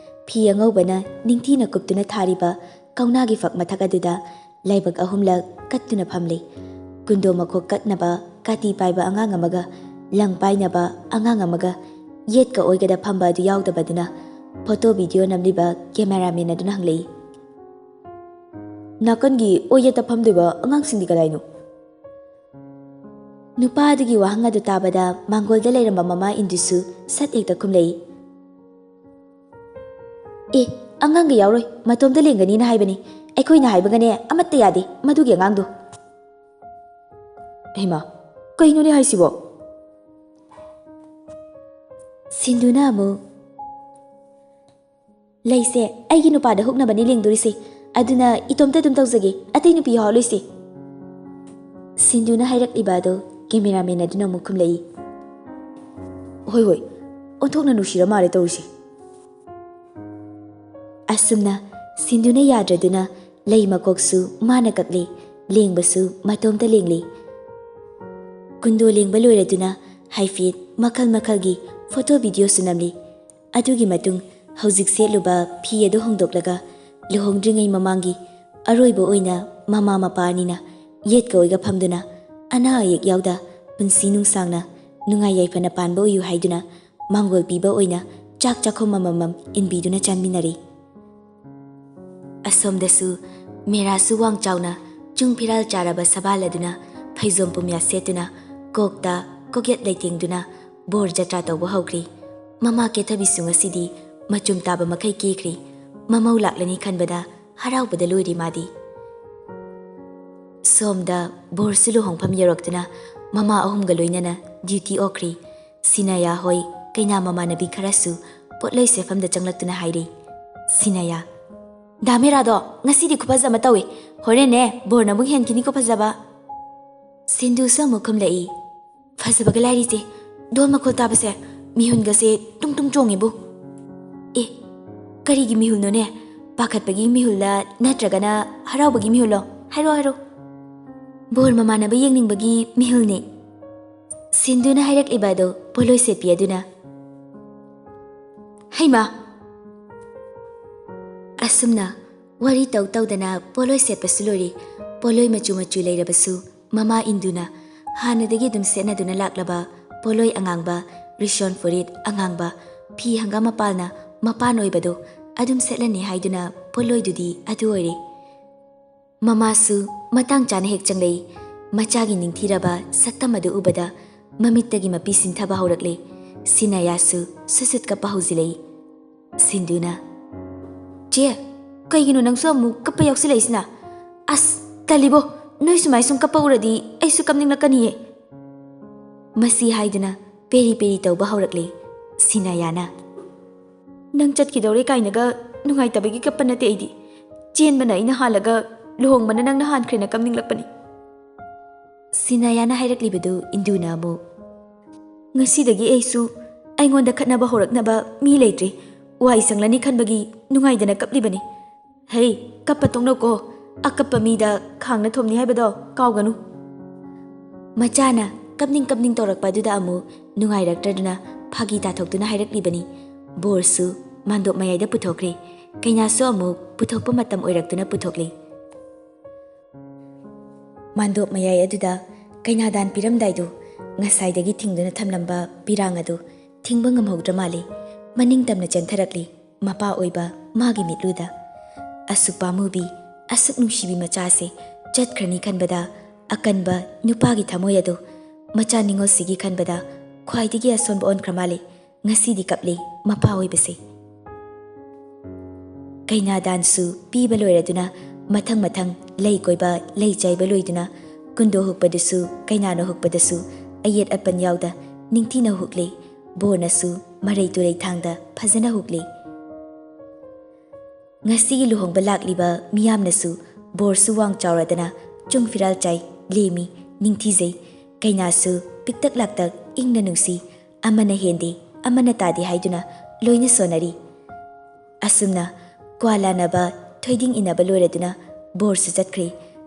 ꯐꯤ ꯑꯉꯧꯕꯅ ꯅꯤꯡꯊꯤꯅ ꯀꯨꯞꯇꯨꯅ ꯊꯥꯔꯤꯕ ꯀꯧꯅꯥꯒꯤ ꯐꯛ ꯃꯊꯛ ꯑꯗꯨꯗ ꯂꯥꯏꯕꯛ 3ꯂꯛ ꯀꯠꯇꯨꯅ ꯐꯝꯂꯤ. ꯀꯨꯟꯗꯣ ꯃꯈꯣꯛ ꯀꯠꯅꯕ ꯀꯥꯇꯤ ꯄꯥꯏꯕ ꯑꯉꯥꯡ ꯑꯃꯒ ꯂꯪ ꯄꯥꯏꯅꯕ ꯑꯉꯥꯡ ꯑꯃꯒ ꯌꯦꯠꯀ ꯑꯣꯏꯒꯗ ꯐꯝꯕ ꯑꯗꯨ ꯌꯥꯎꯗꯕꯗꯨꯅ ꯐꯣꯇꯣ ꯚꯤꯗꯤꯑꯣ ꯅꯝꯂꯤꯕ ꯀꯦꯃꯦꯔꯥꯃꯦꯟ ꯑꯗꯨꯅ ꯍꯪꯂꯛꯏ. ꯅꯥꯀꯟꯒꯤ ꯑꯣꯏꯌꯦꯠꯇ ꯐꯝꯗꯣꯏꯕ ꯑꯉꯥꯡꯁꯤꯡꯗꯤ ꯀꯗꯥꯏꯅꯣ? ꯅꯨꯄꯥ ꯑꯗꯨꯒꯤ ꯋꯥꯍꯪ ꯑꯗꯨ ꯇꯥꯕꯗ ꯃꯥꯡꯒꯣꯜꯗ ꯂꯩꯔꯝꯕ ꯃꯃꯥ ꯏꯟꯗꯨꯁꯨ ꯁꯠ ꯍꯦꯛꯇ ꯈꯨꯝꯂꯛꯏ. ꯑꯦ, ꯑꯉꯥꯡꯒ ꯌꯥꯎꯔꯣꯏ, ꯃꯇꯣꯝꯇ ꯂꯦꯡꯒꯅꯤꯅ ꯍꯥꯏꯕꯅꯤ. ꯑꯩꯈꯣꯏꯅ ꯍꯥꯏꯕꯒꯅꯦ ꯑꯃꯠꯇ ꯌꯥꯗꯦ ꯃꯗꯨꯒꯤ ꯑꯉꯥꯡꯗꯣ. ꯍꯩꯃꯥ, ꯀꯩꯅꯣꯅꯦ ꯍꯥꯏꯁꯤꯕꯣ? ꯁꯤꯟꯗꯨꯅ ꯑꯃꯨꯛ, ꯂꯩꯁꯦ ꯑꯩꯒꯤ ꯅꯨꯄꯥꯗ ꯍꯨꯛꯅꯕꯅꯤ ꯂꯦꯡꯗꯣꯔꯤꯁꯦ, ꯑꯗꯨꯅ ꯏꯇꯣꯝꯇ ꯑꯗꯨꯝ ꯇꯧꯖꯒꯦ, ꯑꯇꯩ ꯅꯨꯄꯤ ꯌꯥꯎꯍꯜꯂꯣꯏꯁꯦ. ꯁꯤꯟꯗꯨꯅ ꯍꯥꯏꯔꯛꯂꯤꯕ ꯑꯗꯣ ꯀꯦꯃꯦꯔꯥꯃꯦꯟ ꯑꯗꯨꯅ ꯑꯃꯨꯛ ꯈꯨꯝꯂꯛꯏ꯫ ꯍꯣꯏ ꯍꯣꯏ, ꯑꯣꯟꯊꯣꯛꯅ ꯅꯨꯡꯁꯤꯔ ꯃꯥꯜꯂꯦ ꯇꯧꯔꯤꯁꯦ꯫ ꯑꯁꯨꯝꯅ ꯁꯤꯟꯗꯨꯅ ꯌꯥꯗ꯭ꯔꯗꯨꯅ ꯂꯩ ꯃꯀꯣꯛꯁꯨ ꯃꯥꯅ ꯀꯛꯂꯤ, ꯂꯦꯡꯕꯁꯨ ꯃꯇꯣꯝꯇ ꯂꯦꯡꯂꯤ꯫ ꯀꯨꯟꯗꯣ ꯂꯦꯡꯕ ꯂꯣꯏꯔꯗꯨꯅ ꯍꯥꯏꯐꯦꯠ ꯃꯈꯜ ꯃꯈꯜꯒꯤ ꯐꯣꯇꯣ ꯚꯤꯗꯤꯑꯣꯁꯨ ꯅꯝꯂꯤ꯫ ꯑꯗꯨꯒꯤ ꯃꯇꯨꯡ ꯍꯧꯖꯤꯛ ꯁꯦꯠꯂꯨꯕ ꯐꯤ ꯑꯗꯨ ꯍꯣꯡꯗꯣꯛꯂꯒ ꯂꯨꯍꯣꯡꯗ꯭ꯔꯤꯉꯩ ꯃꯃꯥꯡꯒꯤ ꯑꯔꯣꯏꯕ ꯑꯣꯏꯅ ꯃꯃꯥ ꯃꯄꯥ ꯑꯅꯤꯅ ꯌꯦꯠꯀ ꯑꯣꯏꯒ ꯐꯝꯗꯨꯅ ꯑꯅꯥ ꯑꯌꯦꯛ ꯌꯥꯎꯗ ꯄꯨꯟꯁꯤ ꯅꯨꯡꯁꯥꯡꯅ ꯅꯨꯡꯉꯥꯏ ꯌꯥꯏꯐꯅ ꯄꯥꯟꯕ ꯑꯣꯏꯌꯨ ꯍꯥꯏꯗꯨꯅ ꯃꯥꯡꯒꯣꯜ ꯄꯤꯕ ꯑꯣꯏꯅ ꯆꯥꯛ ꯆꯥꯛꯈꯨꯝ ꯑꯃꯃꯝ ꯏꯟꯕꯤꯗꯨꯅ ꯆꯥꯃꯤꯟꯅꯔꯤ꯫ ꯑꯁꯣꯝꯗꯁꯨ ꯃꯦꯔꯥꯁꯨ ꯋꯥꯡ ꯆꯥꯎꯅ ꯆꯨꯡ ꯐꯤꯔꯥꯜ ꯆꯥꯔꯕ ꯁꯕꯥꯜ ꯑꯗꯨꯅ ꯐꯩꯖꯣꯝ ꯄꯨꯝꯌꯥ ꯁꯦꯠꯇꯨꯅ ꯀꯣꯛꯇ ꯀꯣꯛꯌꯦꯠ ꯂꯩꯇꯦꯡꯗꯨꯅ ꯕꯣꯔ ꯖꯇ꯭ꯔꯥ ꯇꯧꯕ ꯍꯧꯈ꯭ꯔꯤ꯫ ꯃꯃꯥ ꯀꯦꯊꯕꯤꯁꯨ ꯉꯁꯤꯗꯤ ꯃꯆꯨꯝ ꯇꯥꯕ ꯃꯈꯩ ꯀꯦꯈ꯭ꯔꯤ꯫ ꯃꯃꯧ ꯂꯥꯛꯂꯅꯤ ꯈꯟꯕꯗ ꯍꯔꯥꯎꯕꯗ ꯂꯣꯏꯔꯤ ꯃꯥꯗꯤ꯫ ꯁꯣꯝꯗ ꯕꯣꯔꯁꯨ ꯂꯨꯍꯣꯡꯐꯝ ꯌꯧꯔꯛꯇꯨꯅ ꯃꯃꯥ ꯑꯍꯨꯝꯒ ꯂꯣꯏꯅꯅ ꯗ꯭ꯌꯨꯇꯤ ꯑꯣꯛꯈ꯭ꯔꯤ꯫ ꯁꯤꯅꯌꯥ ꯍꯣꯏ ꯀꯩꯅꯥ ꯃꯃꯥꯟꯅꯕꯤ ꯈꯔꯁꯨ ꯄꯣꯠꯂꯣꯏ ꯁꯦꯐꯝꯗ ꯆꯪꯂꯛꯇꯨꯅ ꯍꯥꯏꯔꯤ꯫ ꯁꯤꯅꯌꯥ: ꯗꯥ ꯃꯦꯔꯥꯗꯣ ꯉꯁꯤꯗꯤ ꯈꯨꯐꯖ ꯑꯃ ꯇꯧꯏ, ꯍꯣꯔꯦꯟꯅꯦ ꯕꯣꯔꯅ ꯑꯃꯨꯛ ꯍꯦꯟꯈꯤꯅꯤꯀꯣ ꯐꯖꯕ꯫ ꯁꯤꯟꯗꯨꯁꯨ ꯑꯃꯨꯛ ꯈꯨꯝꯂꯛꯏ꯫ ꯐꯖꯕꯒ ꯂꯥꯏꯔꯤꯁꯦ, ꯗꯣꯜ ꯃꯈꯣꯜ ꯇꯥꯕꯁꯦ ꯃꯤꯍꯨꯟꯒꯁꯦ ꯇꯨꯡ ꯇꯨꯡ ꯆꯣꯡꯉꯤꯕꯨ꯫ ꯑꯦ, ꯀꯔꯤꯒꯤ ꯃꯤꯍꯨꯜꯅꯣꯅꯦ? ꯄꯥꯈꯠꯄꯒꯤ ꯃꯤꯍꯨꯜꯂ ꯅꯠꯇ꯭ꯔꯒꯅ ꯍꯔꯥꯎꯕꯒꯤ ꯃꯤꯍꯨꯜꯂꯣ? ꯍꯥꯏꯔꯣ꯫ ꯕꯣꯔ ꯃꯃꯥꯟꯅꯕ ꯌꯦꯡꯅꯤꯡꯕꯒꯤ ꯃꯤꯍꯨꯜꯅꯤ꯫ ꯁꯤꯟꯗꯨꯅ ꯍꯥꯏꯔꯛꯂꯤꯕ ꯑꯗꯨ ꯄꯣꯠꯂꯣꯏ ꯁꯦꯠꯄꯤ ꯑꯗꯨꯅ: ꯍꯩꯃꯥ! ꯑꯁꯨꯝꯅ ꯋꯥꯔꯤ ꯇꯧ ꯇꯧꯗꯅ ꯄꯣꯠꯂꯣꯏ ꯁꯦꯠꯄꯁꯨ ꯂꯣꯏꯔꯤ꯫ ꯄꯣꯠꯂꯣꯏ ꯃꯆꯨ ꯃꯆꯨ ꯂꯩꯔꯕꯁꯨ ꯃꯃꯥ ꯏꯟꯗꯨꯅ ꯍꯥꯟꯅꯗꯒꯤ ꯑꯗꯨꯝ ꯁꯦꯠꯅꯗꯨꯅ ꯂꯥꯛꯂꯕ ꯄꯣꯠꯂꯣꯏ ꯑꯉꯥꯡꯕ, ꯔꯤꯁꯣꯟ ꯐꯨꯔꯤꯠ ꯑꯉꯥꯡꯕ, ꯐꯤ ꯍꯪꯒꯥꯝ ꯃꯄꯥꯜꯅ ꯃꯄꯥꯟ ꯑꯣꯏꯕꯗꯣ ꯑꯗꯨꯝ ꯁꯦꯠꯂꯅꯤ ꯍꯥꯏꯗꯨꯅ ꯄꯣꯠꯂꯣꯏꯗꯨꯗꯤ ꯑꯗꯨ ꯑꯣꯏꯔꯦ꯫ ꯃꯃꯥꯁꯨ ꯃꯇꯥꯡ ꯆꯥꯅ ꯍꯦꯛ ꯆꯪꯂꯛꯏ꯫ ꯃꯆꯥꯒꯤ ꯅꯤꯡꯊꯤꯔꯕ ꯁꯛꯇꯝ ꯑꯗꯨ ꯎꯕꯗ ꯃꯃꯤꯠꯇꯒꯤ ꯃꯄꯤ ꯁꯤꯟꯊꯕ ꯍꯧꯔꯛꯂꯦ꯫ ꯁꯤꯅꯌꯥꯁꯨ ꯁꯨꯠ ꯀꯞꯄ ꯍꯧꯖꯤꯜꯂꯛꯏ꯫ ꯁꯤꯟꯗꯨꯅ: ꯆꯦ, ꯀꯩꯒꯤꯅꯣ ꯅꯪꯁꯨ ꯑꯃꯨꯛ ꯀꯞꯄ ꯌꯥꯎꯁꯤꯜꯂꯛꯏꯁꯤꯅ? ꯑꯁ ꯇꯜꯂꯤꯕꯣ, ꯅꯣꯏ ꯁꯨꯃꯥꯏ ꯁꯨꯝ ꯀꯞꯄ ꯎꯔꯗꯤ ꯑꯩꯁꯨ ꯀꯞꯅꯤꯡꯂꯛꯀꯅꯤꯌꯦ꯫ ꯃꯁꯤ ꯍꯥꯏꯗꯨꯅ ꯄꯦꯔꯤ ꯄꯦꯔꯤ ꯇꯧꯕ ꯍꯧꯔꯛꯂꯦ꯫ ꯁꯤꯅꯌꯥꯅ: ꯅꯪ ꯆꯠꯈꯤꯗꯧꯔꯦ ꯀꯥꯏꯅꯒ ꯅꯨꯡꯉꯥꯏꯇꯕꯒꯤ ꯀꯞꯄ ꯅꯠꯇꯦ ꯑꯩꯗꯤ, ꯆꯦꯟꯕꯅ ꯑꯩꯅ ꯍꯥꯜꯂꯒ ꯂꯨꯍꯣꯡꯕꯅ ꯅꯪꯅ ꯍꯥꯟꯈ꯭ꯔꯦꯅ ꯀꯞꯅꯤꯡꯂꯛꯄꯅꯤ꯫ ꯁꯤꯅꯌꯥꯅ ꯍꯥꯏꯔꯛꯂꯤꯕꯗꯨ ꯏꯟꯗꯨꯅ ꯑꯃꯨꯛ: ꯉꯁꯤꯗꯒꯤ ꯑꯩꯁꯨ ꯑꯩꯉꯣꯟꯗ ꯈꯠꯅꯕ ꯍꯧꯔꯛꯅꯕ ꯃꯤ ꯂꯩꯇ꯭ꯔꯦ, ꯋꯥꯏ ꯁꯪꯂꯅꯤ ꯈꯟꯕꯒꯤ ꯅꯨꯡꯉꯥꯏꯗꯅ ꯀꯞꯂꯤꯕꯅꯤ꯫ ꯍꯩ, ꯀꯞꯄ ꯇꯣꯛꯅꯧꯀꯣ, ꯑꯀꯞꯄ ꯃꯤꯗ ꯈꯥꯡꯅ ꯊꯣꯝꯅꯤ ꯍꯥꯏꯕꯗꯣ ꯀꯥꯎꯒꯅꯨ꯫ ꯃꯆꯥꯅ ꯀꯞꯅꯤꯡ ꯀꯞꯅꯤꯡ ꯇꯧꯔꯛꯄ ꯑꯗꯨꯗ ꯑꯃꯨꯛ ꯅꯨꯡꯉꯥꯏꯔꯛꯇ꯭ꯔꯗꯨꯅ ꯐꯥꯒꯤ ꯇꯥꯊꯣꯛꯇꯨꯅ ꯍꯥꯏꯔꯛꯂꯤꯕꯅꯤ꯫ ꯕꯣꯔꯁꯨ ꯃꯥꯟꯗꯣꯞ ꯃꯌꯥꯏꯗ ꯄꯨꯊꯣꯛꯈ꯭ꯔꯦ꯫ ꯀꯩꯅꯥꯁꯨ ꯑꯃꯨꯛ ꯄꯨꯊꯣꯛꯄ ꯃꯇꯝ ꯑꯣꯏꯔꯛꯇꯨꯅ ꯄꯨꯊꯣꯛꯂꯤ꯫ ꯃꯥꯟꯗꯣꯞ ꯃꯌꯥꯏ ꯑꯗꯨꯗ ꯀꯩꯅꯥꯗꯥꯟ ꯄꯤꯔꯝꯗꯥꯏꯗꯨ ꯉꯁꯥꯏꯗꯒꯤ ꯊꯤꯡꯗꯨꯅ ꯊꯝꯂꯝꯕ ꯄꯤꯔꯥꯡ ꯑꯗꯨ ꯊꯤꯡꯕ ꯉꯝꯍꯧꯗ꯭ꯔ ꯃꯥꯜꯂꯤ꯫ ꯃꯅꯤꯡ ꯇꯝꯅ ꯆꯦꯟꯊꯔꯛꯂꯤ ꯃꯄꯥ ꯑꯣꯏꯕ ꯃꯥꯒꯤ ꯃꯤꯠꯂꯨꯗ꯫ ꯑꯁꯨꯛ ꯄꯥꯝꯃꯨꯕꯤ, ꯑꯁꯨꯛ ꯅꯨꯡꯁꯤꯕꯤ ꯃꯆꯥꯁꯦ ꯆꯠꯈ꯭ꯔꯅꯤ ꯈꯟꯕꯗ ꯑꯀꯟꯕ ꯅꯨꯄꯥꯒꯤ ꯊꯃꯣꯏ ꯑꯗꯨ ꯃꯆꯥ ꯅꯤꯡꯉꯣꯜꯁꯤꯒꯤ ꯈꯟꯕꯗ ꯈ꯭ꯋꯥꯏꯗꯒꯤ ꯑꯁꯣꯟꯕ ꯑꯣꯟꯈ꯭ꯔ ꯃꯥꯜꯂꯤ꯫ ꯉꯁꯤꯗꯤ ꯀꯞꯂꯤ ꯃꯄꯥ ꯑꯣꯏꯕꯁꯦ꯫ ꯀꯩꯅꯥꯗꯥꯟꯁꯨ ꯄꯤꯕ ꯂꯣꯏꯔꯗꯨꯅ ꯃꯊꯪ ꯃꯊꯪ ꯂꯩ ꯀꯣꯏꯕ, ꯂꯩ ꯆꯥꯏꯕ ꯂꯣꯏꯗꯨꯅ ꯀꯨꯟꯗꯣ ꯍꯨꯛꯄꯗꯁꯨ ꯀꯩꯅꯥꯅ ꯍꯨꯛꯄꯗꯁꯨ ꯑꯌꯦꯠ ꯑꯄꯟ ꯌꯥꯎꯗ ꯅꯤꯡꯊꯤꯅ ꯍꯨꯛꯂꯤ꯫ ꯕꯣꯔꯅꯁꯨ ꯃꯔꯩ ꯇꯨꯔꯩ ꯊꯥꯡꯗ ꯐꯖꯅ ꯍꯨꯛꯂꯤ꯫ ꯉꯁꯤꯒꯤ ꯂꯨꯍꯣꯡꯕ ꯂꯥꯛꯂꯤꯕ ꯃꯤꯌꯥꯝꯅꯁꯨ ꯕꯣꯔꯁꯨ ꯋꯥꯡ ꯆꯥꯎꯔꯗꯅ ꯆꯨꯡ ꯐꯤꯔꯥꯜ ꯆꯥꯏ, ꯂꯦꯝꯃꯤ, ꯅꯤꯡꯊꯤꯖꯩ꯫ ꯀꯩꯅꯥꯁꯨ ꯄꯤꯛꯇꯛ ꯂꯥꯛꯇꯛ ꯏꯪꯅ ꯅꯨꯡꯁꯤ, ꯑꯃꯅ ꯍꯦꯟꯗꯦ ꯑꯃꯅ ꯇꯥꯗꯦ ꯍꯥꯏꯗꯨꯅ ꯂꯣꯏꯅ ꯁꯣꯟꯅꯔꯤ꯫ ꯑꯁꯨꯝꯅ ꯀ꯭ꯋꯥ ꯂꯥꯟꯅꯕ, ꯊꯣꯏꯗꯤꯡ ꯏꯟꯅꯕ ꯂꯣꯏꯔꯗꯨꯅ ꯕꯣꯔꯁꯨ ꯆꯠꯈ꯭ꯔꯦ꯫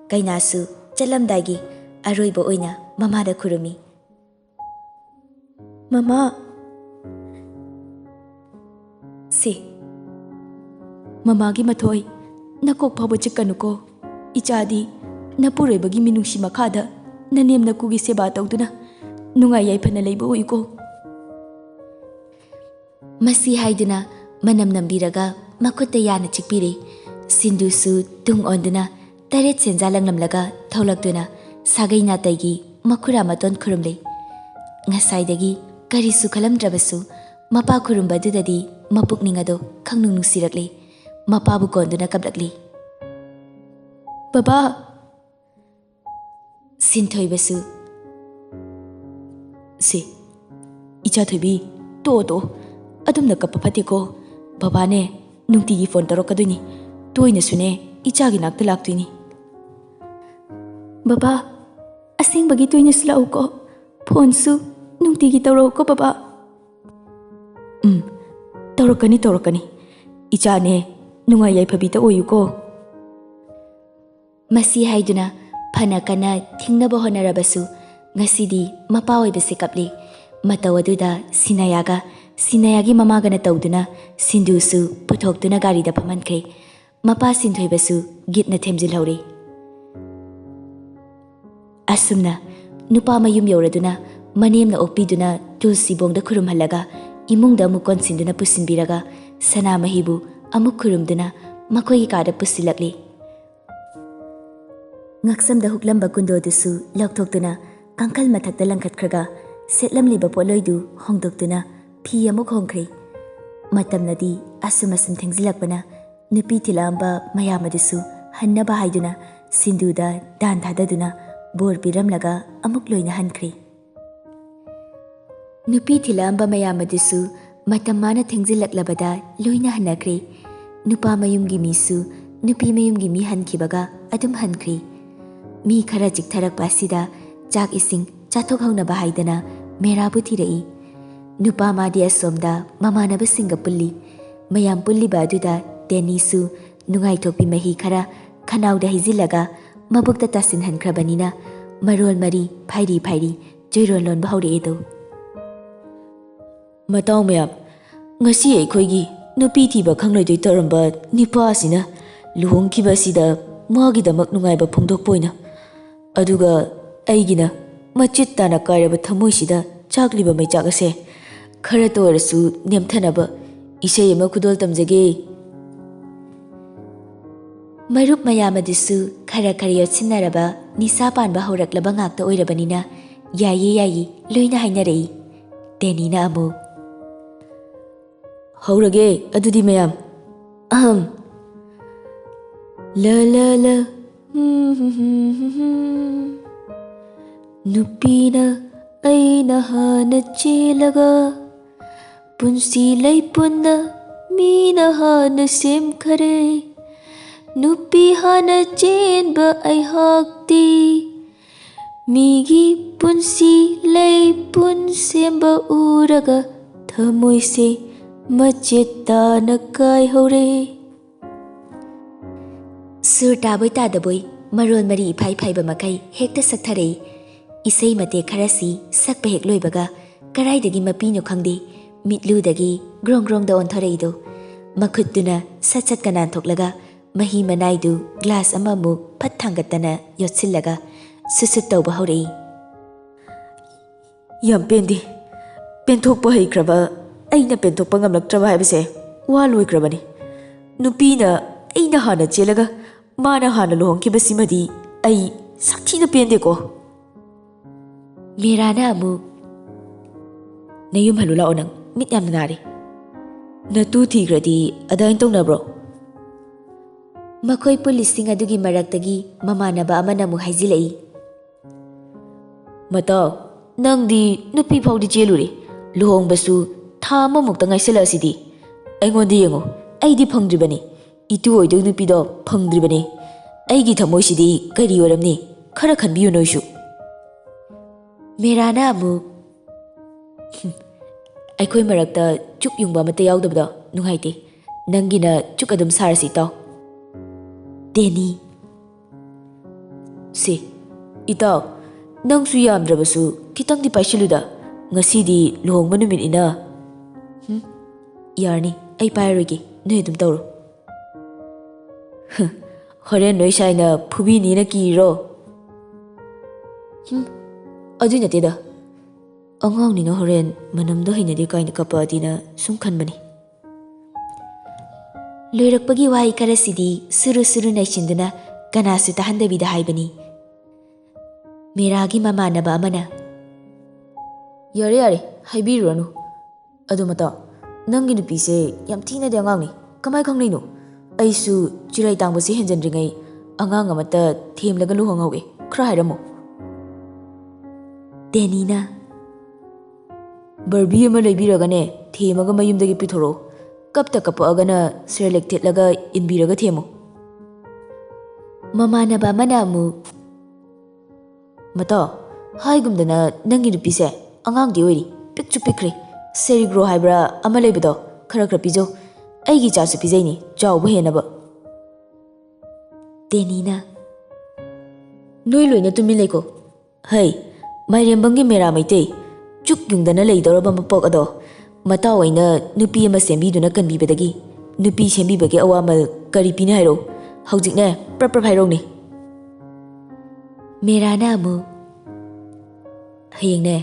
ꯀꯩꯅꯥꯁꯨ ꯆꯠꯂꯝꯗꯥꯏꯒꯤ ꯑꯔꯣꯏꯕ ꯑꯣꯏꯅ ꯃꯃꯥꯗ ꯈꯨꯔꯨꯝꯃꯤ꯫ ꯃꯃꯥ, ꯁꯦ, ꯃꯃꯥꯒꯤ ꯃꯊꯣꯏ ꯅꯀꯣꯛ ꯐꯥꯎꯕ ꯆꯤꯛꯀꯅꯨꯀꯣ꯫ ꯏꯆꯥꯗꯤ ꯅꯄꯨꯔꯣꯏꯕꯒꯤ ꯃꯤꯅꯨꯡꯁꯤ ꯃꯈꯥꯗ ꯅꯅꯦꯝ ꯅꯀꯨꯒꯤ ꯁꯦꯕꯥ ꯇꯧꯗꯨꯅ ꯅꯨꯡꯉꯥꯏ ꯌꯥꯏꯐꯅ ꯂꯩꯕ ꯑꯣꯏꯀꯣ꯫ ꯃꯁꯤ ꯍꯥꯏꯗꯨꯅ ꯃꯅꯝ ꯅꯝꯕꯤꯔꯒ ꯃꯈꯨꯠꯇ ꯌꯥꯅ ꯆꯤꯛꯄꯤꯔꯤ꯫ ꯁꯤꯟꯗꯨꯁꯨ ꯇꯨꯡ ꯑꯣꯟꯗꯨꯅ ꯇꯔꯦꯠ ꯁꯦꯟꯖꯥ ꯂꯪꯂꯝꯂꯒ ꯊꯣꯛꯂꯛꯇꯨꯅ ꯁꯥꯒꯩ ꯅꯥꯇꯩꯒꯤ ꯃꯈꯨꯔꯥ ꯃꯇꯣꯟ ꯈꯨꯔꯨꯝꯂꯤ꯫ ꯉꯁꯥꯏꯗꯒꯤ ꯀꯔꯤꯁꯨ ꯈꯜꯂꯝꯗ꯭ꯔꯕꯁꯨ ꯃꯄꯥ ꯈꯨꯔꯨꯝꯕꯗꯨꯗꯗꯤ ꯃꯄꯨꯛꯅꯤꯡ ꯑꯗꯣ ꯈꯪꯅꯨꯡ ꯅꯨꯡꯁꯤꯔꯛꯂꯤ꯫ ꯃꯄꯥꯕꯨ ꯀꯣꯟꯗꯨꯅ ꯀꯞꯂꯛꯂꯤ꯫ ꯕꯕꯥ! ꯁꯤꯟꯊꯣꯏꯕꯁꯨ: ꯁꯦ, ꯏꯆꯥ ꯊꯣꯏꯕꯤ, ꯇꯣꯛꯑꯣ, ꯑꯗꯨꯝꯅ ꯀꯞꯄ ꯐꯠꯇꯦꯀꯣ꯫ ꯕꯕꯥꯅꯦ ꯅꯨꯡꯇꯤꯒꯤ ꯐꯣꯟ ꯇꯧꯔꯛꯀꯗꯣꯏꯅꯤ, ꯇꯣꯏꯅꯁꯨꯅꯦ ꯏꯆꯥꯒꯤ ꯅꯥꯛꯇ ꯂꯥꯛꯇꯣꯏꯅꯤ꯫ ꯕꯕꯥ, ꯑꯁꯦꯡꯕꯒꯤ ꯇꯣꯏꯅꯁꯨ ꯂꯥꯛꯎꯀꯣ, ꯐꯣꯟꯁꯨ ꯅꯨꯡꯇꯤꯒꯤ ꯇꯧꯔꯛꯎꯀꯣ ꯕꯕꯥ. ꯇꯧꯔꯛꯀꯅꯤ. ꯏꯆꯥꯅꯦ, ꯅꯨꯡꯉꯥꯏ ꯌꯥꯏꯐꯕꯤꯗ ꯑꯣꯏꯌꯨꯀꯣ. ꯃꯁꯤ ꯍꯥꯏꯗꯨꯅ ꯐꯅ ꯀꯟꯅ ꯊꯤꯡꯅꯕ ꯍꯣꯠꯅꯔꯕꯁꯨ ꯉꯁꯤꯗꯤ ꯃꯄꯥ ꯑꯣꯏꯕꯁꯦ ꯀꯞꯂꯤ. ꯃꯇꯧ ꯑꯗꯨꯗ ꯁꯤꯅꯌꯥꯒꯤ ꯃꯃꯥꯒꯅ ꯇꯧꯗꯨꯅ ꯁꯤꯟꯗꯨꯁꯨ ꯄꯨꯊꯣꯛꯇꯨꯅ ꯒꯥꯔꯤꯗ ꯐꯝꯍꯟꯈ꯭ꯔꯦ. ꯃꯄꯥ ꯁꯤꯟꯊꯣꯏꯕꯁꯨ ꯒꯤꯠꯅ ꯊꯦꯝꯖꯤꯜꯍꯧꯔꯦ. ꯑꯁꯨꯝꯅ ꯅꯨꯄꯥ ꯃꯌꯨꯝ ꯌꯧꯔꯗꯨꯅ ꯃꯅꯦꯝꯅ ꯑꯣꯛꯄꯤꯗꯨꯅ ꯇꯨꯜꯁꯤꯕꯣꯡꯗ ꯈꯨꯔꯨꯝꯍꯜꯂꯒ ꯏꯃꯨꯡꯗ ꯑꯃꯨꯛ ꯀꯣꯟꯁꯤꯟꯗꯨꯅ ꯄꯨꯁꯤꯟꯕꯤꯔꯒ ꯁꯅꯥꯃꯍꯤꯕꯨ ꯑꯃꯨꯛ ꯈꯨꯔꯨꯝꯗꯨꯅ ꯃꯈꯣꯏꯒꯤ ꯀꯥꯗ ꯄꯨꯁꯤꯜꯂꯛꯂꯤ. ꯉꯛꯁꯝꯗ ꯍꯨꯛꯂꯝꯕ ꯀꯨꯟꯗꯣꯗꯨꯁꯨ ꯂꯧꯊꯣꯛꯇꯨꯅ ꯀꯥꯡꯈꯜ ꯃꯊꯛꯇ ꯂꯪꯈꯠꯈ꯭ꯔꯒ ꯁꯦꯠꯂꯝꯂꯤꯕ ꯄꯣꯠꯂꯣꯏꯗꯨ ꯍꯣꯡꯗꯣꯛꯇꯨꯅ ꯐꯤ ꯑꯃꯨꯛ ꯍꯣꯡꯈ꯭ꯔꯦ. ꯃꯇꯝꯅꯗꯤ ꯑꯁꯨꯝ ꯊꯦꯡꯖꯤꯜꯂꯛꯄꯅ ꯅꯨꯄꯤ ꯊꯤꯜꯂꯛꯑꯝꯕ ꯃꯌꯥꯝ ꯑꯗꯨꯁꯨ ꯍꯟꯅꯕ ꯍꯥꯏꯗꯨꯅ ꯁꯤꯟꯗꯨꯗ ꯗꯥꯟ ꯊꯥꯗꯗꯨꯅ ꯕꯣꯔ ꯄꯤꯔꯝꯂꯒ ꯑꯃꯨꯛ ꯂꯣꯏꯅ ꯍꯟꯈ꯭ꯔꯦ. ꯅꯨꯄꯤ ꯊꯤꯜꯂꯛꯑꯝꯕ ꯃꯌꯥꯝ ꯑꯗꯨꯁꯨ ꯃꯇꯝ ꯃꯥꯅ ꯊꯦꯡꯖꯤꯜꯂꯛꯂꯕꯗ ꯂꯣꯏꯅ ꯍꯟꯅꯈ꯭ꯔꯦ. ꯅꯨꯄꯥ ꯃꯌꯨꯝꯒꯤ ꯃꯤꯁꯨ ꯅꯨꯄꯤ ꯃꯌꯨꯝꯒꯤ ꯃꯤ ꯍꯟꯈꯤꯕꯒ ꯑꯗꯨꯝ ꯍꯟꯈ꯭ꯔꯦ. ꯃꯤ ꯈꯔ ꯆꯤꯛꯊꯔꯛꯄ ꯑꯁꯤꯗ ꯆꯥꯛ ꯏꯁꯤꯡ ꯆꯥꯊꯣꯛꯍꯧꯅꯕ ꯍꯥꯏꯗꯅ ꯃꯦꯔꯥꯕꯨ ꯊꯤꯔꯛꯏ. ꯅꯨꯄꯥ ꯃꯥꯗꯤ ꯑꯁꯣꯝꯗ ꯃꯃꯥꯟꯅꯕꯁꯤꯡꯒ ꯄꯨꯜꯂꯤ. ꯃꯌꯥꯝ ꯄꯨꯜꯂꯤꯕ ꯑꯗꯨꯗ ꯗꯦꯅꯤꯁꯨ ꯅꯨꯡꯉꯥꯏꯊꯣꯛꯄꯤ ꯃꯍꯤ ꯈꯔ ꯈꯅꯥꯎꯗ ꯍꯩꯖꯤꯜꯂꯒ ꯃꯕꯨꯛꯇ ꯇꯥꯁꯤꯟꯍꯟꯈ꯭ꯔꯕꯅꯤꯅ ꯃꯔꯣꯜ ꯃꯔꯤ ꯐꯥꯏꯔꯤ ꯆꯣꯏꯔꯣꯜ ꯂꯣꯟꯕ ꯍꯧꯔꯛꯑꯦꯗꯣ. ꯃꯇꯥꯎ ꯃꯌꯥꯝ, ꯉꯁꯤ ꯑꯩꯈꯣꯏꯒꯤ ꯅꯨꯄꯤ ꯊꯤꯕ ꯈꯪꯂꯣꯏꯗꯣꯏ ꯇꯧꯔꯝꯕ ꯅꯤꯄꯥ ꯑꯁꯤꯅ ꯂꯨꯍꯣꯡꯈꯤꯕ ꯑꯁꯤꯗ ꯃꯥꯒꯤꯗꯃꯛ ꯅꯨꯡꯉꯥꯏꯕ ꯐꯣꯡꯗꯣꯛꯄ ꯑꯣꯏꯅ, ꯑꯗꯨꯒ ꯑꯩꯒꯤꯅ ꯃꯆꯦꯠ ꯇꯥꯅ ꯀꯥꯏꯔꯕ ꯊꯃꯣꯏꯁꯤꯗ ꯆꯥꯛꯂꯤꯕ ꯃꯩꯆꯥꯛ ꯑꯁꯦ ꯈꯔꯇ ꯑꯣꯏꯔꯁꯨ ꯅꯦꯝꯊꯅꯕ ꯏꯁꯩ ꯑꯃ ꯈꯨꯗꯣꯜ ꯇꯝꯖꯒꯦ. ꯃꯔꯨꯞ ꯃꯌꯥꯝ ꯑꯗꯨꯁꯨ ꯈꯔ ꯌꯣꯠꯁꯤꯟꯅꯔꯕ ꯅꯤꯁꯥ ꯄꯥꯟꯕ ꯍꯧꯔꯛꯂꯕ ꯉꯥꯛꯇ ꯑꯣꯏꯔꯕꯅꯤꯅ ꯌꯥꯏꯌꯦ ꯂꯣꯏꯅ ꯍꯥꯏꯅꯔꯛꯏ. ꯗꯦꯅꯤꯅ ꯑꯃꯨꯛ ꯍꯧꯔꯒꯦ ꯑꯗꯨꯗꯤ ꯃꯌꯥꯝ. ꯂ ꯂ ꯂ ꯅꯨꯄꯤꯅ ꯑꯩꯅ ꯍꯥꯟꯅ ꯆꯦꯜꯂꯒ ꯄꯨꯟꯁꯤ ꯂꯩꯄꯨꯟꯅ ꯃꯤꯅ ꯍꯥꯟꯅ ꯁꯦꯝꯈꯔꯦ. ꯅꯨꯄꯤ ꯍꯥꯟꯅ ꯆꯦꯟꯕ ꯑꯩꯍꯥꯛꯇꯤ ꯃꯤꯒꯤ ꯄꯨꯟꯁꯤ ꯂꯩꯄꯨꯟ ꯁꯦꯝꯕ ꯎꯔꯒ ꯊꯃꯣꯏꯁꯦ ꯃꯆꯦꯠ ꯇꯥꯅ ꯀꯥꯏꯍꯧꯔꯦ. ꯁꯨꯔ ꯇꯥꯕꯣꯏ ꯇꯥꯗꯕꯣꯏ ꯃꯔꯣꯜ ꯃꯔꯤ ꯏꯐꯥꯏ ꯐꯥꯏꯕ ꯃꯈꯩ ꯍꯦꯛꯇ ꯁꯛꯊꯔꯛꯏ. ꯏꯁꯩ ꯃꯇꯦꯛ ꯈꯔꯁꯤ ꯁꯛꯄ ꯍꯦꯛ ꯂꯣꯏꯕꯒ ꯀꯔꯥꯏꯗꯒꯤ ꯃꯄꯤꯅꯣ ꯈꯪꯗꯦ ꯃꯤꯠꯂꯨꯗꯒꯤ ꯒ꯭ꯔꯣꯡꯗ ꯑꯣꯟꯊꯣꯔꯛꯏꯗꯣ. ꯃꯈꯨꯠꯇꯨꯅ ꯁꯠꯀ ꯅꯥꯟꯊꯣꯛꯂꯒ ꯃꯍꯤ ꯃꯅꯥꯏꯗꯨ ꯒ꯭ꯂꯥꯁ ꯑꯃꯃꯨꯛ ꯐꯠ ꯊꯥꯡꯒꯠꯇꯅ ꯌꯣꯠꯁꯤꯜꯂꯒ ꯁꯨꯠ ꯇꯧꯕ ꯍꯧꯔꯛꯏ. ꯌꯥꯝ ꯄꯦꯟꯗꯦ. ꯄꯦꯟꯊꯣꯛꯄ ꯍꯩꯈ꯭ꯔꯕ ꯑꯩꯅ ꯄꯦꯟꯊꯣꯛꯄ ꯉꯝꯂꯛꯇ꯭ꯔꯕ ꯍꯥꯏꯕꯁꯦ ꯋꯥ ꯂꯣꯏꯈ꯭ꯔꯕꯅꯤ. ꯅꯨꯄꯤꯅ ꯑꯩꯅ ꯍꯥꯟꯅ ꯆꯦꯜꯂꯒ ꯃꯥꯅ ꯍꯥꯟꯅ ꯂꯨꯍꯣꯡꯈꯤꯕꯁꯤꯃꯗꯤ ꯑꯩ ꯁꯥꯊꯤꯅ ꯄꯦꯟꯗꯦꯀꯣ. ꯃꯦꯔꯥꯅ ꯑꯃꯨꯛ ꯅꯌꯨꯝ ꯍꯜꯂꯨ ꯂꯥꯛꯑꯣ, ꯅꯪ ꯃꯤꯠ ꯌꯥꯝꯅ ꯅꯥꯔꯦ. ꯅꯇꯨ ꯊꯤꯈ꯭ꯔꯗꯤ ꯑꯗꯥꯏꯅ ꯇꯧꯅꯕ꯭ꯔꯣ? ꯃꯈꯣꯏ ꯄꯨꯜꯂꯤꯁꯤꯡ ꯑꯗꯨꯒꯤ ꯃꯔꯛꯇꯒꯤ ꯃꯃꯥꯟꯅꯕ ꯑꯃꯅ ꯑꯃꯨꯛ ꯍꯥꯏꯖꯤꯜꯂꯛꯏ. ꯃꯇꯥꯎ, ꯅꯪꯗꯤ ꯅꯨꯄꯤ ꯐꯥꯎꯗꯤ ꯆꯦꯜꯂꯨꯔꯦ. ꯂꯨꯍꯣꯡꯕꯁꯨ ꯊꯥ ꯑꯃꯃꯨꯛꯇ ꯉꯥꯏꯁꯤꯜꯂꯛꯑꯁꯤꯗꯤ. ꯑꯩꯉꯣꯟꯗ ꯌꯦꯡꯉꯣ, ꯑꯩꯗꯤ ꯐꯪꯗ꯭ꯔꯤꯕꯅꯤ. ꯏꯇꯨ ꯑꯣꯏꯗꯣꯏ ꯅꯨꯄꯤꯗꯣ ꯐꯪꯗ꯭ꯔꯤꯕꯅꯤ. ꯑꯩꯒꯤ ꯊꯃꯣꯏꯁꯤꯗꯤ ꯀꯔꯤ ꯑꯣꯏꯔꯝꯅꯤ? ꯈꯔ ꯈꯟꯕꯤꯌꯨ ꯅꯣꯏꯁꯨ. ꯃꯦꯔꯥꯅ ꯑꯃꯨꯛ ꯑꯩꯈꯣꯏ ꯃꯔꯛꯇ ꯆꯨꯛ ꯌꯨꯡꯕ ꯑꯃꯠꯇ ꯌꯥꯎꯗꯕꯗꯣ ꯅꯨꯡꯉꯥꯏꯇꯦ. ꯅꯪꯒꯤꯅ ꯆꯨꯛ ꯑꯗꯨꯝ ꯁꯥꯔꯁꯤ ꯏꯇꯥꯎ. ꯗꯦꯅꯤ ꯁꯤ ꯏꯇꯥꯎ, ꯅꯪꯁꯨ ꯌꯥꯝꯗ꯭ꯔꯕꯁꯨ ꯈꯤꯇꯪꯗꯤ ꯄꯥꯏꯁꯤꯜꯂꯨꯗ. ꯉꯁꯤꯗꯤ ꯂꯨꯍꯣꯡꯕ ꯅꯨꯃꯤꯠꯅꯤꯅ. ꯌꯥꯔꯅꯤ, ꯑꯩ ꯄꯥꯏꯔꯣꯏꯒꯦ, ꯅꯣꯏ ꯑꯗꯨꯝ ꯇꯧꯔꯣ. ꯍꯣꯔꯦꯟ ꯅꯣꯏ ꯁꯥꯏꯅ ꯐꯨꯕꯤꯅꯤꯅ ꯀꯤꯔꯣ? ꯑꯗꯨꯏ ꯅꯠꯇꯦꯗ, ꯑꯉꯥꯡꯅꯤꯅ ꯍꯣꯔꯦꯟ ꯃꯅꯝꯗꯣ ꯍꯩꯅꯗꯦ ꯀꯥꯏꯅ ꯀꯞꯄꯛꯑꯗꯤꯅ ꯁꯨꯝ ꯈꯟꯕꯅꯤ. ꯂꯣꯏꯔꯛꯄꯒꯤ ꯋꯥꯍꯩ ꯈꯔꯁꯤꯗꯤ ꯁꯨꯔꯨ ꯅꯩꯁꯤꯟꯗꯨꯅ ꯀꯅꯥꯁꯨ ꯇꯥꯍꯟꯗꯕꯤꯗ ꯍꯥꯏꯕꯅꯤ. ꯃꯦꯔꯥꯒꯤ ꯃꯃꯥꯟꯅꯕ ꯑꯃꯅ ꯌꯥꯔꯦ ꯍꯥꯏꯕꯤꯔꯨꯔꯅꯨ. ꯑꯗꯨ ꯃꯇꯥ, ꯅꯪꯒꯤ ꯅꯨꯄꯤꯁꯦ ꯌꯥꯝ ꯊꯤꯅꯗꯤ ꯑꯉꯥꯡꯅꯤ. ꯀꯃꯥꯏ ꯈꯪꯅꯩꯅꯣ? ꯑꯩꯁꯨ ꯆꯤꯔꯥꯏ ꯇꯥꯡꯕꯁꯦ ꯍꯦꯟꯖꯟꯗ꯭ꯔꯤꯉꯩ ꯑꯉꯥꯡ ꯑꯃꯠꯇ ꯊꯦꯝꯂꯒ ꯂꯨꯍꯣꯡꯍꯧꯒꯦ. ꯈꯔ ꯍꯥꯏꯔꯝꯃꯣ. ꯗꯦꯅꯤꯅ ꯕꯔꯕꯤ ꯑꯃ ꯂꯩꯕꯤꯔꯒꯅꯦ ꯊꯦꯝꯃꯒ ꯃꯌꯨꯝꯗꯒꯤ ꯄꯨꯊꯣꯔꯛꯑꯣ. ꯀꯞꯄꯛꯑꯒꯅ ꯁꯦꯔꯦꯂꯦꯛ ꯊꯦꯠꯂꯒ ꯏꯟꯕꯤꯔꯒ ꯊꯦꯝꯃꯨ. ꯃꯃꯥꯟꯅꯕ ꯑꯃꯅ ꯑꯃꯨꯛ ꯃꯇꯥ, ꯍꯥꯏꯒꯨꯝꯗꯅ ꯅꯪꯒꯤ ꯅꯨꯄꯤꯁꯦ ꯑꯉꯥꯡꯗꯤ ꯑꯣꯏꯔꯤ, ꯄꯤꯛꯁꯨ ꯄꯤꯛꯈ꯭ꯔꯦ. ꯁꯦꯔꯤꯒ꯭ꯔꯣ ꯍꯥꯏꯕ꯭ꯔꯥ ꯑꯃ ꯂꯩꯕꯗꯣ ꯈꯔ ꯄꯤꯖꯧ. ꯑꯩꯒꯤ ꯏꯆꯥꯁꯨ ꯄꯤꯖꯩꯅꯤ ꯆꯥꯎꯕ ꯍꯦꯟꯅꯕ. ꯇꯦꯅꯤꯅ ꯅꯣꯏ ꯂꯣꯏꯅ ꯇꯨꯃꯤꯟ ꯂꯩꯀꯣ. ꯍꯩ, ꯃꯥꯏꯔꯦꯝꯕꯝꯒꯤ ꯃꯦꯔꯥ ꯃꯩꯇꯩ, ꯆꯨꯛ ꯌꯨꯡꯗꯅ ꯂꯩꯗꯧꯔꯕ ꯃꯄꯣꯛ ꯑꯗꯣ ꯃꯇꯥꯎ ꯑꯩꯅ ꯅꯨꯄꯤ ꯑꯃ ꯁꯦꯝꯕꯤꯗꯨꯅ ꯀꯟꯕꯤꯕꯗꯒꯤ ꯅꯨꯄꯤ ꯁꯦꯝꯕꯤꯕꯒꯤ ꯑꯋꯥꯃꯜ ꯀꯔꯤ ꯄꯤꯅꯤ ꯍꯥꯏꯔꯣ? ꯍꯧꯖꯤꯛꯅꯦ ꯄ꯭ꯔꯞ ꯍꯥꯏꯔꯧꯅꯦ. ꯃꯦꯔꯥꯅ ꯑꯃꯨꯛ ꯍꯌꯦꯡꯅꯦ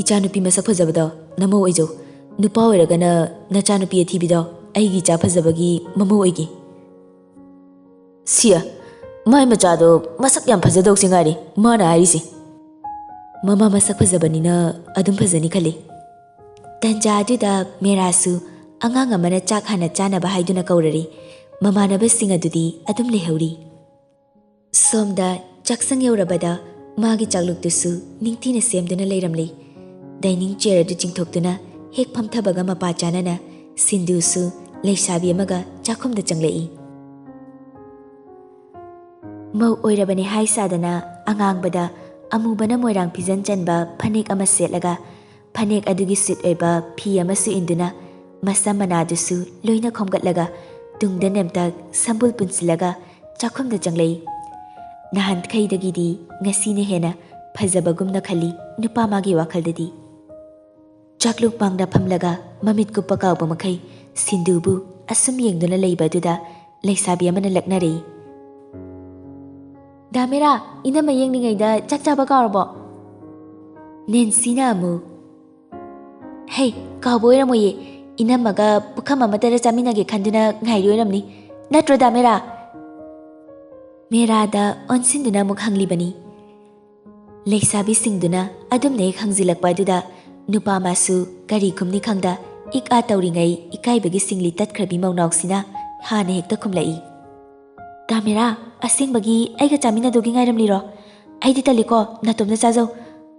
ꯏꯆꯥꯅꯨꯄꯤ ꯃꯁꯛ ꯐꯖꯕꯗꯣ ꯅꯃꯧ ꯑꯣꯏꯖꯧ. ꯅꯨꯄꯥ ꯑꯣꯏꯔꯒꯅ ꯅꯆꯥꯅꯨꯄꯤ ꯑꯊꯤꯕꯤꯗꯣ ꯑꯩꯒꯤ ꯏꯆꯥ ꯐꯖꯕꯒꯤ ꯃꯃꯧ ꯑꯣꯏꯒꯦ. ꯁꯤꯌꯥ, ꯃꯥꯏ ꯃꯆꯥꯗꯣ ꯃꯁꯛ ꯌꯥꯝ ꯐꯖꯗꯧꯁꯤ ꯉꯥꯏꯔꯦ ꯃꯥꯅ ꯍꯥꯏꯔꯤꯁꯤ. ꯃꯃꯥ ꯃꯁꯛ ꯐꯖꯕꯅꯤꯅ ꯑꯗꯨꯝ ꯐꯖꯅꯤ ꯈꯜꯂꯤ. ꯇꯟꯖꯥ ꯑꯗꯨꯗ ꯃꯦꯔꯥꯁꯨ ꯑꯉꯥꯡ ꯑꯃꯅ ꯆꯥꯛ ꯍꯥꯟꯅ ꯆꯥꯅꯕ ꯍꯥꯏꯗꯨꯅ ꯀꯧꯔꯔꯤ. ꯃꯃꯥꯟꯅꯕꯁꯤꯡ ꯑꯗꯨꯗꯤ ꯑꯗꯨꯝ ꯂꯩꯍꯧꯔꯤ. ꯁꯣꯝꯗ ꯆꯥꯛꯁꯪ ꯌꯧꯔꯕꯗ ꯃꯥꯒꯤ ꯆꯥꯛꯂꯨꯛꯇꯨꯁꯨ ꯅꯤꯡꯊꯤꯅ ꯁꯦꯝꯗꯨꯅ ꯂꯩꯔꯝꯂꯤ. ꯗꯥꯏꯅꯤꯡ ꯆꯦꯌꯔ ꯑꯗꯨ ꯆꯤꯡꯊꯣꯛꯇꯨꯅ ꯍꯦꯛ ꯐꯝꯊꯕꯒ ꯃꯄꯥ ꯆꯥꯅꯅ ꯁꯤꯟꯙꯨꯁꯨ ꯂꯩꯁꯥꯕꯤ ꯑꯃꯒ ꯆꯥꯛꯈꯨꯝꯗ ꯆꯪꯂꯛꯏ. ꯃꯧ ꯑꯣꯏꯔꯕꯅꯤ ꯍꯥꯏ ꯁꯥꯗꯅ ꯑꯉꯥꯡꯕꯗ ꯑꯃꯨꯕꯅ ꯃꯣꯏꯔꯥꯡ ꯐꯤꯖꯟ ꯆꯟꯕ ꯐꯅꯦꯛ ꯑꯃ ꯁꯦꯠꯂꯒ ꯐꯅꯦꯛ ꯑꯗꯨꯒꯤ ꯁꯤꯠ ꯑꯣꯏꯕ ꯐꯤ ꯑꯃꯁꯨ ꯏꯟꯗꯨꯅ ꯃꯁꯝ ꯃꯅꯥꯗꯨꯁꯨ ꯂꯣꯏꯅ ꯈꯣꯝꯒꯠꯂꯒ ꯇꯨꯡꯗ ꯅꯦꯝꯇꯛ ꯁꯝꯕꯨꯜ ꯄꯨꯟꯁꯤꯜꯂꯒ ꯆꯥꯛꯈꯨꯝꯗ ꯆꯪꯂꯛꯏ. ꯅꯍꯥꯟꯈꯩꯗꯒꯤꯗꯤ ꯉꯁꯤꯅ ꯍꯦꯟꯅ ꯐꯖꯕꯒꯨꯝꯅ ꯈꯜꯂꯤ ꯅꯨꯄꯥ ꯃꯥꯒꯤ ꯋꯥꯈꯜꯗꯗꯤ. ꯆꯥꯛꯂꯨꯛ ꯄꯥꯡꯗ ꯐꯝꯂꯒ ꯃꯃꯤꯠ ꯀꯨꯞꯄ ꯀꯥꯎꯕ ꯃꯈꯩ ꯁꯤꯟꯙꯨꯕꯨ ꯑꯁꯨꯝ ꯌꯦꯡꯗꯨꯅ ꯂꯩꯕ ꯑꯗꯨꯗ ꯂꯩꯁꯥꯕꯤ ꯑꯃꯅ ꯂꯛꯅꯔꯛꯏ. ꯗꯥꯃꯦꯔꯥ, ꯏꯅꯝꯃ ꯌꯦꯡꯂꯤꯉꯩꯗ ꯆꯥꯛ ꯆꯥꯕ ꯀꯥꯎꯔꯕꯣ? ꯅꯦꯟꯁꯤꯅ ꯑꯃꯨꯛ ꯍꯩ, ꯀꯥꯎꯕ ꯑꯣꯏꯔꯝꯃꯣꯏꯌꯦ. ꯏꯅꯝꯃꯒ ꯄꯨꯈꯝ ꯑꯃꯇꯗ ꯆꯥꯃꯤꯟꯅꯒꯦ ꯈꯟꯗꯨꯅ ꯉꯥꯏꯔꯤ ꯑꯣꯏꯔꯝꯅꯤ. ꯅꯠꯇ꯭ꯔꯣ ꯗꯥꯃꯦꯔꯥ? ꯃꯦꯔꯥꯗ ꯑꯣꯟꯁꯤꯟꯗꯨꯅ ꯑꯃꯨꯛ ꯍꯪꯂꯤꯕꯅꯤ. ꯂꯩꯁꯥꯕꯤꯁꯤꯡꯗꯨꯅ ꯑꯗꯨꯝꯅ ꯍꯦꯛ ꯍꯪꯖꯤꯜꯂꯛꯄ ꯑꯗꯨꯗ ꯅꯨꯄꯥ ꯃꯥꯁꯨ ꯀꯔꯤ ꯈꯨꯝꯅꯤ ꯈꯪꯗ ꯏꯛ ꯑꯥ ꯇꯧꯔꯤꯉꯩ ꯏꯀꯥꯏꯕꯒꯤ ꯁꯤꯡꯂꯤ ꯇꯠꯈ꯭ꯔꯕꯤ ꯃꯧꯅꯥꯎꯁꯤꯅ ꯍꯥꯟꯅ ꯍꯦꯛꯇ ꯈꯨꯝꯂꯛꯏ. ꯗꯥꯃꯦꯔꯥ, ꯑꯁꯦꯡꯕꯒꯤ ꯑꯩꯒ ꯆꯥꯃꯤꯟꯅꯗꯧꯒꯤ ꯉꯥꯏꯔꯝꯂꯤꯔꯣ? ꯑꯩꯗꯤ ꯇꯜꯂꯤꯀꯣ, ꯅꯥꯇꯣꯝꯗ ꯆꯥꯖꯧ.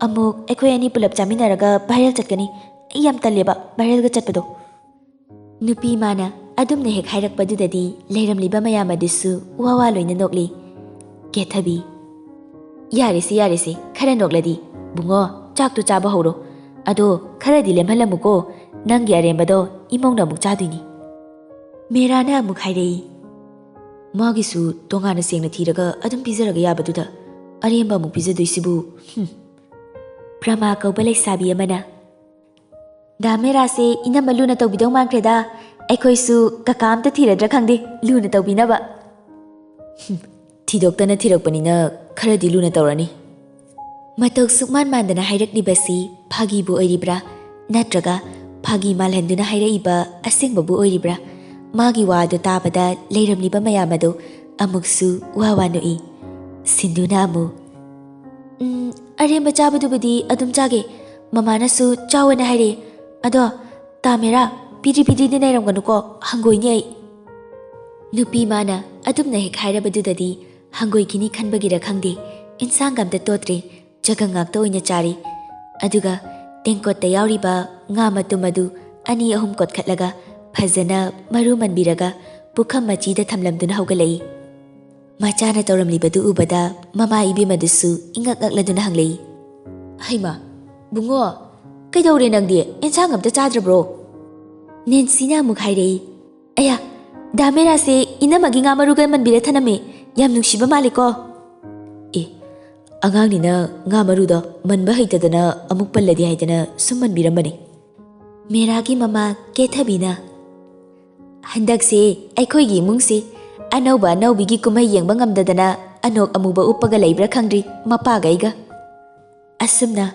ꯑꯃꯨꯛ ꯑꯩꯈꯣꯏ ꯑꯅꯤ ꯄꯨꯂꯞ ꯆꯥꯃꯤꯟꯅꯔꯒ ꯚꯥꯏꯔꯦꯜ ꯆꯠꯀꯅꯤ. ꯑꯩ ꯌꯥꯝ ꯇꯜꯂꯦꯕ ꯚꯥꯏꯔꯦꯜꯒ ꯆꯠꯄꯗꯣ. ꯅꯨꯄꯤ ꯃꯥꯅ ꯑꯗꯨꯝꯅ ꯍꯦꯛ ꯍꯥꯏꯔꯛꯄꯗꯨꯗꯗꯤ ꯂꯩꯔꯝꯂꯤꯕ ꯃꯌꯥꯝ ꯑꯗꯨꯁꯨ ꯋꯥ ꯂꯣꯏꯅ ꯅꯣꯛꯂꯤ. ꯀꯦꯊꯕꯤ ꯌꯥꯔꯦꯁꯦ ꯈꯔ ꯅꯣꯛꯂꯗꯤ. ꯕꯨꯡꯉꯣ, ꯆꯥꯛꯇꯨ ꯆꯥꯕ ꯍꯧꯔꯣ. ꯑꯗꯣ ꯈꯔꯗꯤ ꯂꯦꯝꯍꯜꯂꯝꯃꯨꯀꯣ, ꯅꯪꯒꯤ ꯑꯔꯦꯝꯕꯗꯣ ꯏꯃꯧꯅ ꯑꯃꯨꯛ ꯆꯥꯗꯣꯏꯅꯤ. ꯃꯦꯔꯥꯅ ꯑꯃꯨꯛ ꯍꯥꯏꯔꯛꯏ. ꯃꯥꯒꯤꯁꯨ ꯇꯣꯉꯥꯟꯅ ꯁꯦꯡꯅ ꯊꯤꯔꯒ ꯑꯗꯨꯝ ꯄꯤꯖꯔꯒ ꯌꯥꯕꯗꯨꯗ ꯑꯔꯦꯝꯕ ꯑꯃꯨꯛ ꯄꯤꯖꯗꯣꯏꯁꯤꯕꯨ. ꯄ꯭ꯔꯃꯥ ꯀꯧꯕ ꯂꯩꯁꯥꯕꯤ ꯑꯃꯅ ꯗꯥꯃꯦꯔꯥꯁꯦ ꯏꯅꯝꯃ ꯂꯨꯅ ꯇꯧꯕꯤꯗꯧ ꯃꯥꯟꯈ꯭ꯔꯦꯗ. ꯑꯩꯈꯣꯏꯁꯨ ꯀꯀꯥ ꯑꯝꯇ ꯊꯤꯔꯗ꯭ꯔꯥ ꯈꯪꯗꯦ ꯂꯨꯅ ꯇꯧꯕꯤꯅꯕ. ꯊꯤꯗꯣꯛꯇꯅ ꯊꯤꯔꯛꯄꯅꯤꯅ ꯈꯔꯗꯤ ꯂꯨꯅ ꯇꯧꯔꯅꯤ. ꯃꯇꯧ ꯁꯨꯛꯃꯥꯟ ꯃꯥꯟꯗꯅ ꯍꯥꯏꯔꯛꯂꯤꯕꯁꯤ ꯐꯥꯒꯤꯕꯨ ꯑꯣꯏꯔꯤꯕ꯭ꯔꯥ ꯅꯠꯇ꯭ꯔꯒ ꯐꯥꯒꯤ ꯃꯥꯜꯍꯟꯗꯨꯅ ꯍꯥꯏꯔꯛꯏꯕ ꯑꯁꯦꯡꯕꯕꯨ ꯑꯣꯏꯔꯤꯕ꯭ꯔꯥ? ꯃꯥꯒꯤ ꯋꯥ ꯑꯗꯨ ꯇꯥꯕꯗ ꯂꯩꯔꯝꯂꯤꯕ ꯃꯌꯥꯝ ꯑꯗꯨ ꯑꯃꯨꯛꯁꯨ ꯋꯥ ꯅꯣꯛꯏ. ꯁꯤꯟꯙꯨꯅ ꯑꯃꯨꯛ ꯑꯔꯦꯝꯕ ꯆꯥꯕꯗꯨꯕꯨꯗꯤ ꯑꯗꯨꯝ ꯆꯥꯒꯦ. ꯃꯃꯥꯅꯁꯨ ꯆꯥꯎꯑꯅ ꯍꯥꯏꯔꯛꯑꯦ. ꯑꯗꯣ ꯗꯥꯃꯦꯔꯥ, ꯄꯤꯗ꯭ꯔꯤꯗꯤ ꯅꯩꯔꯝꯒꯅꯨꯀꯣ, ꯍꯪꯒꯣꯏꯅꯤ ꯑꯩ. ꯅꯨꯄꯤ ꯃꯥꯅ ꯑꯗꯨꯝꯅ ꯍꯦꯛ ꯍꯥꯏꯔꯕꯗꯨꯗꯗꯤ ꯍꯪꯒꯣꯏꯈꯤꯅꯤ ꯈꯟꯕꯒꯤꯔ ꯈꯪꯗꯦ ꯏꯟꯁꯥꯡꯒ ꯑꯝꯇ ꯇꯣꯠꯇ꯭ꯔꯦ, ꯖꯒꯪ ꯉꯥꯛꯇ ꯑꯣꯏꯅ ꯆꯥꯔꯤ. ꯑꯗꯨꯒ ꯇꯦꯡꯀꯣꯠꯇ ꯌꯥꯎꯔꯤꯕ ꯉꯥ ꯃꯇꯨꯝ ꯑꯗꯨ 2-3 ꯀꯣꯠꯈꯠꯂꯒ ꯐꯖꯅ ꯃꯔꯨ ꯃꯟꯕꯤꯔꯒ ꯄꯨꯈꯝ ꯃꯆꯤꯗ ꯊꯝꯂꯝꯗꯨꯅ ꯍꯧꯒꯠꯂꯛꯏ. ꯃꯆꯥꯅ ꯇꯧꯔꯝꯂꯤꯕꯗꯨ ꯎꯕꯗ ꯃꯃꯥ ꯏꯕꯦꯝꯃꯗꯨꯁꯨ ꯏꯉꯛ ꯉꯛꯂꯗꯨꯅ ꯍꯪꯂꯛꯏ. ꯍꯩꯃꯥ, ꯕꯨꯡꯉꯣ, ꯀꯩꯗꯧꯔꯦ ꯅꯪꯗꯤ? ꯏꯟꯁꯥꯡ ꯑꯝꯇ ꯆꯥꯗ꯭ꯔꯕ꯭ꯔꯣ? ꯅꯦꯟꯁꯤꯅ ꯑꯃꯨꯛ ꯍꯥꯏꯔꯛꯏ. ꯑꯌꯥ, ꯗꯥꯃꯦꯔꯥꯁꯦ ꯏꯅꯝꯃꯒꯤ ꯉꯥ ꯃꯔꯨꯒ ꯃꯟꯕꯤꯔ ꯊꯅꯝꯃꯦ. ꯌꯥꯝ ꯅꯨꯡꯁꯤꯕ ꯃꯥꯜꯂꯤꯀꯣ. ꯑꯦ, ꯑꯉꯥꯡꯅꯤꯅ ꯉꯥ ꯃꯔꯨꯗꯣ ꯃꯟꯕ ꯍꯩꯇꯗꯅ ꯑꯃꯨꯛ ꯄꯜꯂꯗꯤ ꯍꯥꯏꯗꯅ ꯁꯨꯝ ꯃꯟꯕꯤꯔꯝꯕꯅꯤ. ꯃꯦꯔꯥꯒꯤ ꯃꯃꯥ ꯀꯦꯊꯕꯤꯅ ꯍꯟꯗꯛꯁꯦ ꯑꯩꯈꯣꯏꯒꯤ ꯏꯃꯨꯡꯁꯦ ꯑꯅꯧꯕ ꯑꯅꯧꯕꯤꯒꯤ ꯀꯨꯝꯍꯩ ꯌꯦꯡꯕ ꯉꯝꯗꯗꯅ ꯑꯅꯣꯛ ꯑꯃꯨꯕ ꯎꯞꯄꯒ ꯂꯩꯕ꯭ꯔꯥ ꯈꯪꯗ꯭ꯔꯤ ꯃꯄꯥꯒ ꯑꯩꯒ. ꯑꯁꯨꯝꯅ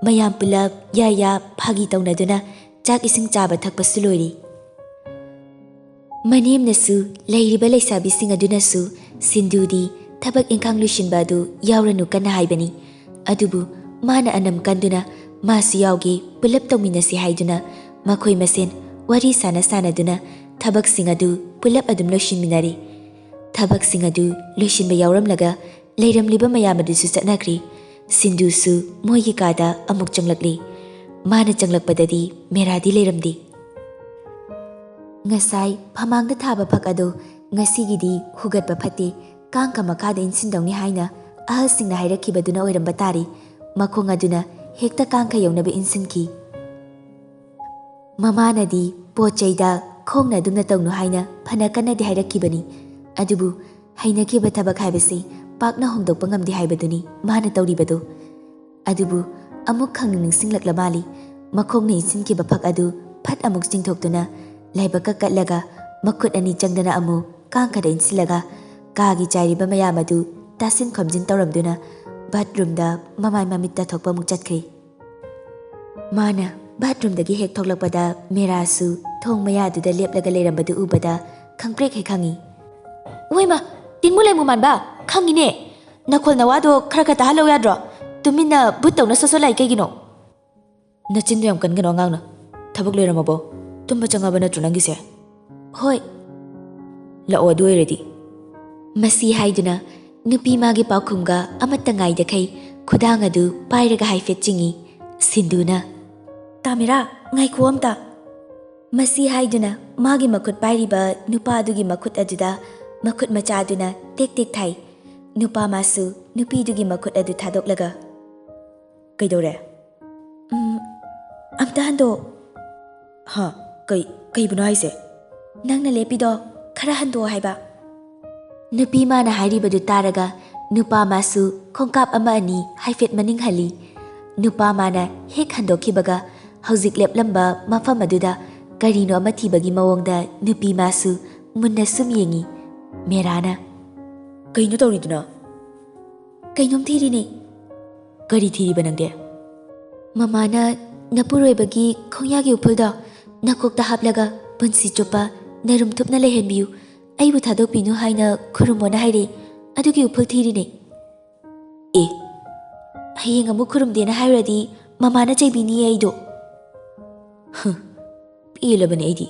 ꯃꯌꯥꯝ ꯄꯨꯂꯞ ꯌꯥ ꯐꯥꯒꯤ ꯇꯧꯅꯗꯨꯅ ꯆꯥꯛ ꯏꯁꯤꯡ ꯆꯥꯕ ꯊꯛꯄꯁꯨ ꯂꯣꯏꯔꯤ. ꯃꯅꯦꯝꯅꯁꯨ ꯂꯩꯔꯤꯕ ꯂꯩꯁꯥꯕꯤꯁꯤꯡ ꯑꯗꯨꯅꯁꯨ ꯁꯤꯟꯙꯨꯗꯤ ꯊꯕꯛ ꯏꯪꯈꯥꯡ ꯂꯣꯏꯁꯤꯟꯕ ꯑꯗꯨ ꯌꯥꯎꯔꯅꯨ ꯀꯟꯅ ꯍꯥꯏꯕꯅꯤ. ꯑꯗꯨꯕꯨ ꯃꯥꯅ ꯑꯅꯝ ꯀꯟꯗꯨꯅ ꯃꯥꯁꯨ ꯌꯥꯎꯒꯦ, ꯄꯨꯂꯞ ꯇꯧꯃꯤꯟꯅꯁꯤ ꯍꯥꯏꯗꯨꯅ ꯃꯈꯣꯏ ꯃꯁꯦꯟ ꯋꯥꯔꯤ ꯁꯥꯟꯅꯗꯨꯅ ꯊꯕꯛꯁꯤꯡ ꯑꯗꯨ ꯄꯨꯂꯞ ꯑꯗꯨꯝ ꯂꯣꯏꯁꯤꯟꯃꯤꯟꯅꯔꯤ. ꯊꯕꯛꯁꯤꯡ ꯑꯗꯨ ꯂꯣꯏꯁꯤꯟꯕ ꯌꯥꯎꯔꯝꯂꯒ ꯂꯩꯔꯝꯂꯤꯕ ꯃꯌꯥꯝ ꯑꯗꯨꯁꯨ ꯆꯠꯅꯈ꯭ꯔꯤ. ꯁꯤꯟꯙꯨꯁꯨ ꯃꯣꯏꯒꯤ ꯀꯥꯗ ꯑꯃꯨꯛ ꯆꯪꯂꯛꯂꯤ. ꯃꯥꯅ ꯆꯪꯂꯛꯄꯗꯗꯤ ꯃꯦꯔꯥꯗꯤ ꯂꯩꯔꯝꯗꯦ. ꯉꯁꯥꯏ ꯐꯃꯥꯡꯗ ꯊꯥꯕ ꯐꯛ ꯑꯗꯨ ꯉꯁꯤꯒꯤꯗꯤ ꯍꯨꯒꯠꯄ ꯐꯠꯇꯦ, ꯀꯥꯡꯒ ꯃꯈꯥꯗ ꯏꯟꯁꯤꯟꯗꯧꯅꯤ ꯍꯥꯏꯅ ꯑꯍꯜꯁꯤꯡꯅ ꯍꯥꯏꯔꯛꯈꯤꯕꯗꯨꯅ ꯑꯣꯏꯔꯝꯕ ꯇꯥꯔꯤ. ꯃꯈꯣꯡ ꯑꯗꯨꯅ ꯍꯦꯛꯇ ꯀꯥꯡꯈꯩ ꯌꯧꯅꯕ ꯏꯟꯁꯤꯟꯈꯤ꯫ ꯃꯃꯥꯅꯗꯤ ꯄꯣꯠ ꯆꯩꯗ ꯈꯣꯡꯅ ꯑꯗꯨꯝꯅ ꯇꯧꯅꯨ ꯍꯥꯏꯅ ꯐꯅ ꯀꯟꯅꯗꯤ ꯍꯥꯏꯔꯛꯈꯤꯕꯅꯤ, ꯑꯗꯨꯕꯨ ꯍꯩꯅꯈꯤꯕ ꯊꯕꯛ ꯍꯥꯏꯕꯁꯤ ꯄꯥꯛꯅ ꯍꯣꯡꯗꯣꯛꯄ ꯉꯝꯗꯦ ꯍꯥꯏꯕꯗꯨꯅꯤ ꯃꯥꯅ ꯇꯧꯔꯤꯕꯗꯨ꯫ ꯑꯗꯨꯕꯨ ꯑꯃꯨꯛ ꯈꯪꯅ ꯅꯤꯡꯁꯤꯡꯂꯛꯂ ꯃꯥꯜꯂꯤ꯫ ꯃꯈꯣꯡꯅ ꯏꯟꯁꯤꯟꯈꯤꯕ ꯐꯛ ꯑꯗꯨ ꯐꯠ ꯑꯃꯨꯛ ꯆꯤꯡꯊꯣꯛꯇꯨꯅ ꯂꯥꯏꯕꯛꯀ ꯀꯠꯂꯒ ꯃꯈꯨꯠ ꯑꯅꯤ ꯆꯪꯗꯅ ꯑꯃꯨꯛ ꯀꯥꯡꯈꯗ ꯏꯟꯁꯤꯜꯂꯒ ꯀꯥꯒꯤ ꯆꯥꯏꯔꯤꯕ ꯃꯌꯥꯝ ꯑꯗꯨ ꯇꯥꯁꯤꯟ ꯈꯣꯝꯖꯤꯟ ꯇꯧꯔꯝꯗꯨꯅ ꯕꯥꯠꯔꯨꯝꯗ ꯃꯃꯥꯏ ꯃꯃꯤꯠ ꯇꯥꯊꯣꯛꯄ ꯑꯃꯨꯛ ꯆꯠꯈ꯭ꯔꯦ꯫ ꯃꯥꯅ ꯕꯥꯠꯔꯨꯝꯗꯒꯤ ꯍꯦꯛ ꯊꯣꯛꯂꯛꯄꯗ ꯃꯦꯔꯥꯁꯨ ꯊꯣꯡ ꯃꯌꯥꯗꯨꯗ ꯂꯦꯞꯂꯒ ꯂꯩꯔꯝꯕꯗꯨ ꯎꯕꯗ ꯈꯪꯄ꯭ꯔꯦꯛ ꯍꯦꯛ ꯈꯪꯉꯤ꯫ "ꯋꯣꯏꯃ, ꯇꯤꯟꯃꯨ ꯂꯩꯃꯨ ꯃꯥꯟꯕ, ꯈꯪꯉꯤꯅꯦ, ꯅꯈꯣꯜ ꯅꯋꯥꯗꯣ ꯈꯔ ꯇꯥꯍꯜꯂꯧ ꯌꯥꯗ꯭ꯔꯣ? ꯇꯨꯃꯤꯟꯅ ꯕꯨꯠ ꯇꯧꯅ ꯁꯣꯠ ꯂꯥꯛꯏ ꯀꯩꯒꯤꯅꯣ?" "ꯅꯆꯤꯟꯗꯣ ꯌꯥꯝ ꯀꯟꯒꯅꯣ ꯑꯉꯥꯡꯅ꯫ ꯊꯕꯛ ꯂꯣꯏꯔꯝꯃꯕꯣ? ꯇꯨꯝꯕ ꯆꯪꯉꯕ ꯅꯠꯇ꯭ꯔꯣ ꯅꯪꯒꯤꯁꯦ?" "ꯍꯣꯏ." "ꯂꯥꯛꯑꯣ ꯑꯗꯨ ꯑꯣꯏꯔꯗꯤ." ꯃꯁꯤ ꯍꯥꯏꯗꯨꯅ ꯅꯨꯄꯤ ꯃꯥꯒꯤ ꯄꯥꯎꯈꯨꯝꯒ ꯑꯃꯠꯇ ꯉꯥꯏꯗꯈꯩ ꯈꯨꯗꯥꯡ ꯑꯗꯨ ꯄꯥꯏꯔꯒ ꯍꯥꯏꯐꯦꯠ ꯆꯤꯡꯉꯤ꯫ ꯁꯤꯟꯙꯨꯅ "ꯇꯥꯃꯤꯔꯥ, ꯉꯥꯏꯈꯣ ꯑꯝꯇ." ꯃꯁꯤ ꯍꯥꯏꯗꯨꯅ ꯃꯥꯒꯤ ꯃꯈꯨꯠ ꯄꯥꯏꯔꯤꯕ ꯅꯨꯄꯥ ꯑꯗꯨꯒꯤ ꯃꯈꯨꯠ ꯑꯗꯨꯗ ꯃꯈꯨꯠ ꯃꯆꯥꯗꯨꯅ ꯇꯦꯛ ꯇꯦꯛ ꯊꯥꯏ꯫ ꯅꯨꯄꯥ ꯃꯥꯁꯨ ꯅꯨꯄꯤꯗꯨꯒꯤ ꯃꯈꯨꯠ ꯑꯗꯨ ꯊꯥꯗꯣꯛꯂꯒ "ꯀꯩꯗꯧꯔꯦ?" "ꯑꯝꯇ ꯍꯟꯗꯣꯛ." "ꯍꯥ, ꯀꯩꯕꯨꯅꯣ ꯍꯥꯏꯁꯦ?" "ꯅꯪꯅ ꯂꯦꯞꯄꯤꯗꯣ ꯈꯔ ꯍꯟꯗꯣꯛꯑꯣ ꯍꯥꯏꯕ." ꯅꯨꯄꯤ ꯃꯥꯅ ꯍꯥꯏꯔꯤꯕꯗꯨ ꯇꯥꯔꯒ ꯅꯨꯄꯥ ꯃꯥꯁꯨ ꯈꯣꯡꯀꯥꯞ ꯑꯃ ꯑꯅꯤ ꯍꯥꯏꯐꯦꯠ ꯃꯅꯤꯡ ꯍꯜꯂꯤ꯫ ꯅꯨꯄꯥ ꯃꯥꯅ ꯍꯦꯛ ꯍꯟꯗꯣꯛꯈꯤꯕꯒ ꯍꯧꯖꯤꯛ ꯂꯦꯞꯂꯝꯕ ꯃꯐꯝ ꯑꯗꯨꯗ ꯀꯔꯤꯅꯣ ꯑꯃ ꯊꯤꯕꯒꯤ ꯃꯑꯣꯡꯗ ꯅꯨꯄꯤ ꯃꯥꯁꯨ ꯃꯨꯟꯅ ꯁꯨꯝ ꯌꯦꯡꯉꯤ꯫ ꯃꯦꯔꯥꯅ "ꯀꯩꯅꯣ ꯇꯧꯔꯤꯗꯨꯅ?" "ꯀꯩꯅꯣꯝ ꯊꯤꯔꯤꯅꯦ." "ꯀꯔꯤ ꯊꯤꯔꯤꯕ ꯅꯪꯗꯤ?" "ꯃꯃꯥꯅ ꯅꯄꯨꯔꯣꯏꯕꯒꯤ ꯈꯣꯡꯌꯥꯒꯤ ꯎꯐꯨꯜꯗꯣ ꯅꯀꯣꯛꯇ ꯍꯥꯞꯂꯒ ꯄꯨꯟꯁꯤ ꯆꯨꯞꯄ ꯅꯔꯨꯝ ꯊꯨꯞꯅ ꯂꯩꯍꯟꯕꯤꯌꯨ, ꯑꯩꯕꯨ ꯊꯥꯗꯣꯛꯄꯤꯅꯨ ꯍꯥꯏꯅ ꯈꯨꯔꯨꯝꯃꯣꯅ ꯍꯥꯏꯔꯦ, ꯑꯗꯨꯒꯤ ꯎꯐꯨꯜ ꯊꯤꯔꯤꯅꯦ." "ꯑꯦ, ꯍꯌꯦꯡ ꯑꯃꯨꯛ ꯈꯨꯔꯨꯝꯗꯦꯅ ꯍꯥꯏꯔꯨꯔꯗꯤ ꯃꯃꯥꯅ ꯆꯩꯕꯤꯅꯤꯌꯦ ꯑꯩꯗꯣ." "ꯄꯦꯜꯂꯕꯅꯦ ꯑꯩꯗꯤ,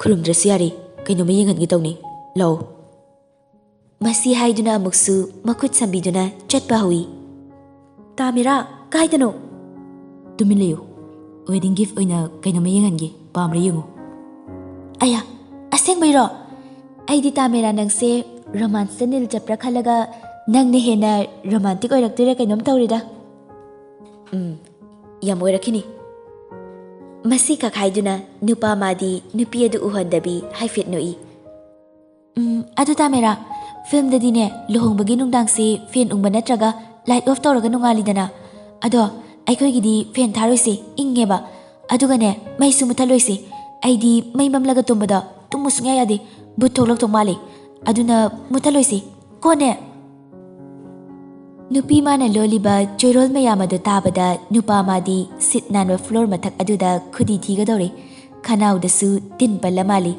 ꯈꯨꯔꯨꯝꯗ꯭ꯔꯁꯨ ꯌꯥꯔꯦ, ꯀꯩꯅꯣꯝꯃ ꯌꯦꯡꯍꯟꯒꯦ ꯇꯧꯅꯤ, ꯂꯥꯛꯑꯣ." ꯃꯁꯤ ꯍꯥꯏꯗꯨꯅ ꯑꯃꯨꯛꯁꯨ ꯃꯈꯨꯠ ꯁꯝꯕꯤꯗꯨꯅ ꯆꯠꯄ ꯍꯧꯏ꯫ "ꯇꯥꯃꯤꯔꯥ, ꯀꯥꯏꯗꯅꯣ?" "ꯇꯨꯃꯤꯟ ꯂꯩꯌꯨ, ꯋꯦꯗꯤꯡ ꯒꯤꯐ ꯑꯣꯏꯅ ꯀꯩꯅꯣꯝꯃ ꯌꯦꯡꯍꯟꯒꯦ, ꯄꯥꯝꯕ꯭ꯔꯥ ꯌꯦꯡꯉꯨ." "ꯑꯌꯥ, ꯑꯁꯦꯡꯕꯩꯔꯣ? ꯑꯩꯗꯤ ꯇꯥꯃꯤꯔꯥ ꯅꯪꯁꯦ ꯔꯣꯃꯥꯟꯁꯇ ꯅꯤꯜ ꯆꯠꯄ꯭ꯔꯥ ꯈꯜꯂꯒ ꯅꯪꯅ ꯍꯦꯟꯅ ꯔꯣꯃꯥꯟꯇꯤꯛ ꯑꯣꯏꯔꯛꯇꯣꯏꯔꯥ ꯀꯩꯅꯣꯝ ꯇꯧꯔꯤꯗ." "ꯌꯥꯝ ꯑꯣꯏꯔꯛꯈꯤꯅꯤ." ꯃꯁꯤ ꯈꯛ ꯍꯥꯏꯗꯨꯅ ꯅꯨꯄꯥ ꯃꯥꯗꯤ ꯅꯨꯄꯤ ꯑꯗꯨ ꯎꯍꯟꯗꯕꯤ ꯍꯥꯏꯐꯦꯠ ꯅꯣꯛꯏ꯫ "ꯑꯗꯨ ꯇꯥꯃꯤꯔꯥ, ꯐꯤꯜꯝꯗꯗꯤꯅꯦ ꯂꯨꯍꯣꯡꯕꯒꯤ ꯅꯨꯡꯗꯥꯡꯁꯦ ꯐꯦꯟ ꯎꯪꯕ ꯅꯠꯇ꯭ꯔꯒ ꯂꯥꯏꯠ ꯑꯣꯐ ꯇꯧꯔꯒ ꯅꯣꯡꯉꯥꯜꯂꯤꯗꯅ, ꯑꯗꯣ ꯑꯩꯈꯣꯏꯒꯤꯗꯤ ꯐꯦꯟ ꯊꯥꯔꯣꯏꯁꯦ, ꯏꯪꯉꯦꯕ, ꯑꯗꯨꯒꯅꯦ ꯃꯩꯁꯨ ꯃꯨꯠꯊꯠꯂꯣꯏꯁꯦ꯫ ꯑꯩꯗꯤ ꯃꯩ ꯃꯝꯂꯒ ꯇꯨꯝꯕꯗ ꯇꯨꯝꯃꯨ ꯁꯨꯡꯌꯥ ꯌꯥꯗꯦ, ꯕꯨꯠ ꯊꯣꯛꯂꯛꯇꯧ ꯃꯥꯜꯂꯦ, ꯑꯗꯨꯅ ꯃꯨꯠꯊꯠꯂꯣꯏꯁꯦ ꯀꯣꯅꯦ." ꯅꯨꯄꯤ ꯃꯥꯅ ꯂꯣꯜꯂꯤꯕ ꯆꯣꯏꯔꯣꯜ ꯃꯌꯥꯝ ꯑꯗꯨ ꯇꯥꯕꯗ ꯅꯨꯄꯥ ꯃꯥꯗꯤ ꯁꯤꯠ ꯅꯥꯟꯕ ꯐ꯭ꯂꯣꯔ ꯃꯊꯛ ꯑꯗꯨꯗ ꯈꯨꯗꯤ ꯊꯤꯒꯗꯧꯔꯦ꯫ ꯈꯅꯥꯎꯗꯁꯨ ꯇꯤꯟ ꯄꯜꯂ ꯃꯥꯜꯂꯤ꯫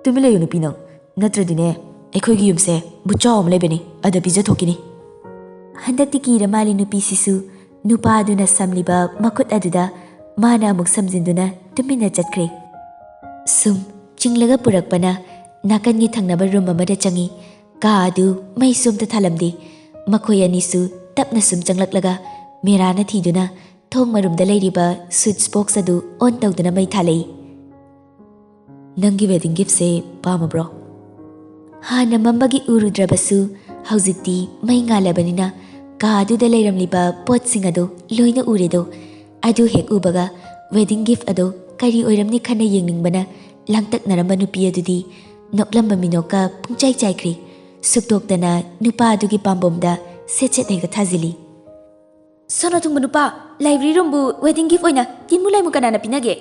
"ꯇꯨꯃꯤꯟ ꯂꯩꯌꯨ ꯅꯨꯄꯤ ꯅꯪ, ꯅꯠꯇ꯭ꯔꯗꯤꯅꯦ ꯑꯩꯈꯣꯏꯒꯤ ꯌꯨꯝꯁꯦ ꯕꯨꯠꯆꯥꯎ ꯑꯃ ꯂꯩꯕꯅꯤ, ꯑꯗ ꯄꯤꯖꯊꯣꯛꯈꯤꯅꯤ." ꯍꯟꯗꯛꯇꯤ ꯀꯤꯔ ꯃꯥꯜꯂꯤ ꯅꯨꯄꯤꯁꯤꯁꯨ꯫ ꯅꯨꯄꯥ ꯑꯗꯨꯅ ꯁꯝꯂꯤꯕ ꯃꯈꯨꯠ ꯑꯗꯨꯗ ꯃꯥꯅ ꯑꯃꯨꯛ ꯁꯝꯖꯤꯟꯗꯨꯅ ꯇꯨꯃꯤꯟꯅ ꯆꯠꯈ꯭ꯔꯦ꯫ ꯁꯨꯝ ꯆꯤꯡꯂꯒ ꯄꯨꯔꯛꯄꯅ ꯅꯥꯀꯟꯒꯤ ꯊꯪꯅꯕ ꯔꯨꯝ ꯑꯃꯗ ꯆꯪꯉꯤ꯫ ꯀꯥ ꯑꯗꯨ ꯃꯩꯁꯨ ꯑꯝꯇ ꯊꯥꯜꯂꯝꯗꯦ꯫ ꯃꯈꯣꯏ ꯑꯅꯤꯁꯨ ꯇꯞꯅ ꯁꯨꯝ ꯆꯪꯂꯛꯂꯒ ꯃꯦꯔꯥꯅ ꯊꯤꯗꯨꯅ ꯊꯣꯡ ꯃꯔꯨꯝꯗ ꯂꯩꯔꯤꯕ ꯁ꯭ꯋꯤꯠꯆ ꯕꯣꯛꯁ ꯑꯗꯨ ꯑꯣꯟ ꯇꯧꯗꯨꯅ ꯃꯩ ꯊꯥꯜꯂꯛꯏ꯫ "ꯅꯪꯒꯤ ꯋꯦꯗꯤꯡ ꯒꯤꯐꯁꯦ ꯄꯥꯝꯃꯕ꯭ꯔꯣ?" ꯍꯥꯟꯅ ꯃꯝꯕꯒꯤ ꯎꯔꯨꯗ꯭ꯔꯕꯁꯨ ꯍꯧꯖꯤꯛꯇꯤ ꯃꯩ ꯉꯥꯜꯂꯕꯅꯤꯅ ꯀꯥ ꯑꯗꯨꯗ ꯂꯩꯔꯝꯂꯤꯕ ꯄꯣꯠꯁꯤꯡ ꯑꯗꯨ ꯂꯣꯏꯅ ꯎꯔꯦꯗꯣ꯫ ꯑꯗꯨ ꯍꯦꯛ ꯎꯕꯒ ꯋꯦꯗꯤꯡ ꯒꯤꯐ ꯑꯗꯨ ꯀꯔꯤ ꯑꯣꯏꯔꯝꯅꯤ ꯈꯟꯅ ꯌꯦꯡꯅꯤꯡꯕꯅ ꯂꯥꯡꯇꯛꯅꯔꯝꯕ ꯅꯨꯄꯤ ꯑꯗꯨꯗꯤ ꯅꯣꯛꯂꯝꯕ ꯃꯤꯅꯣꯛꯀ ꯄꯨꯡꯆꯥꯏ ꯆꯥꯏꯈ꯭ꯔꯦ꯫ ꯁꯨꯛꯇꯣꯛꯇꯅ ꯅꯨꯄꯥ ꯑꯗꯨꯒꯤ ꯄꯥꯝꯕꯣꯝꯗ ꯁꯦꯠ ꯁꯦꯠ ꯍꯦꯛꯇ ꯊꯥꯖꯤꯜꯂꯤ꯫ "ꯁꯣꯅꯣ ꯊꯨꯡꯕ ꯅꯨꯄꯥ, ꯂꯥꯏꯕ꯭ꯔꯦꯔꯤ ꯔꯨꯝꯕꯨ ꯋꯦꯗꯤꯡ ꯒꯤꯐ ꯑꯣꯏꯅ ꯇꯤꯟꯃꯨ ꯂꯩꯃꯨ ꯀꯅꯥꯅ ꯄꯤꯅꯒꯦ?"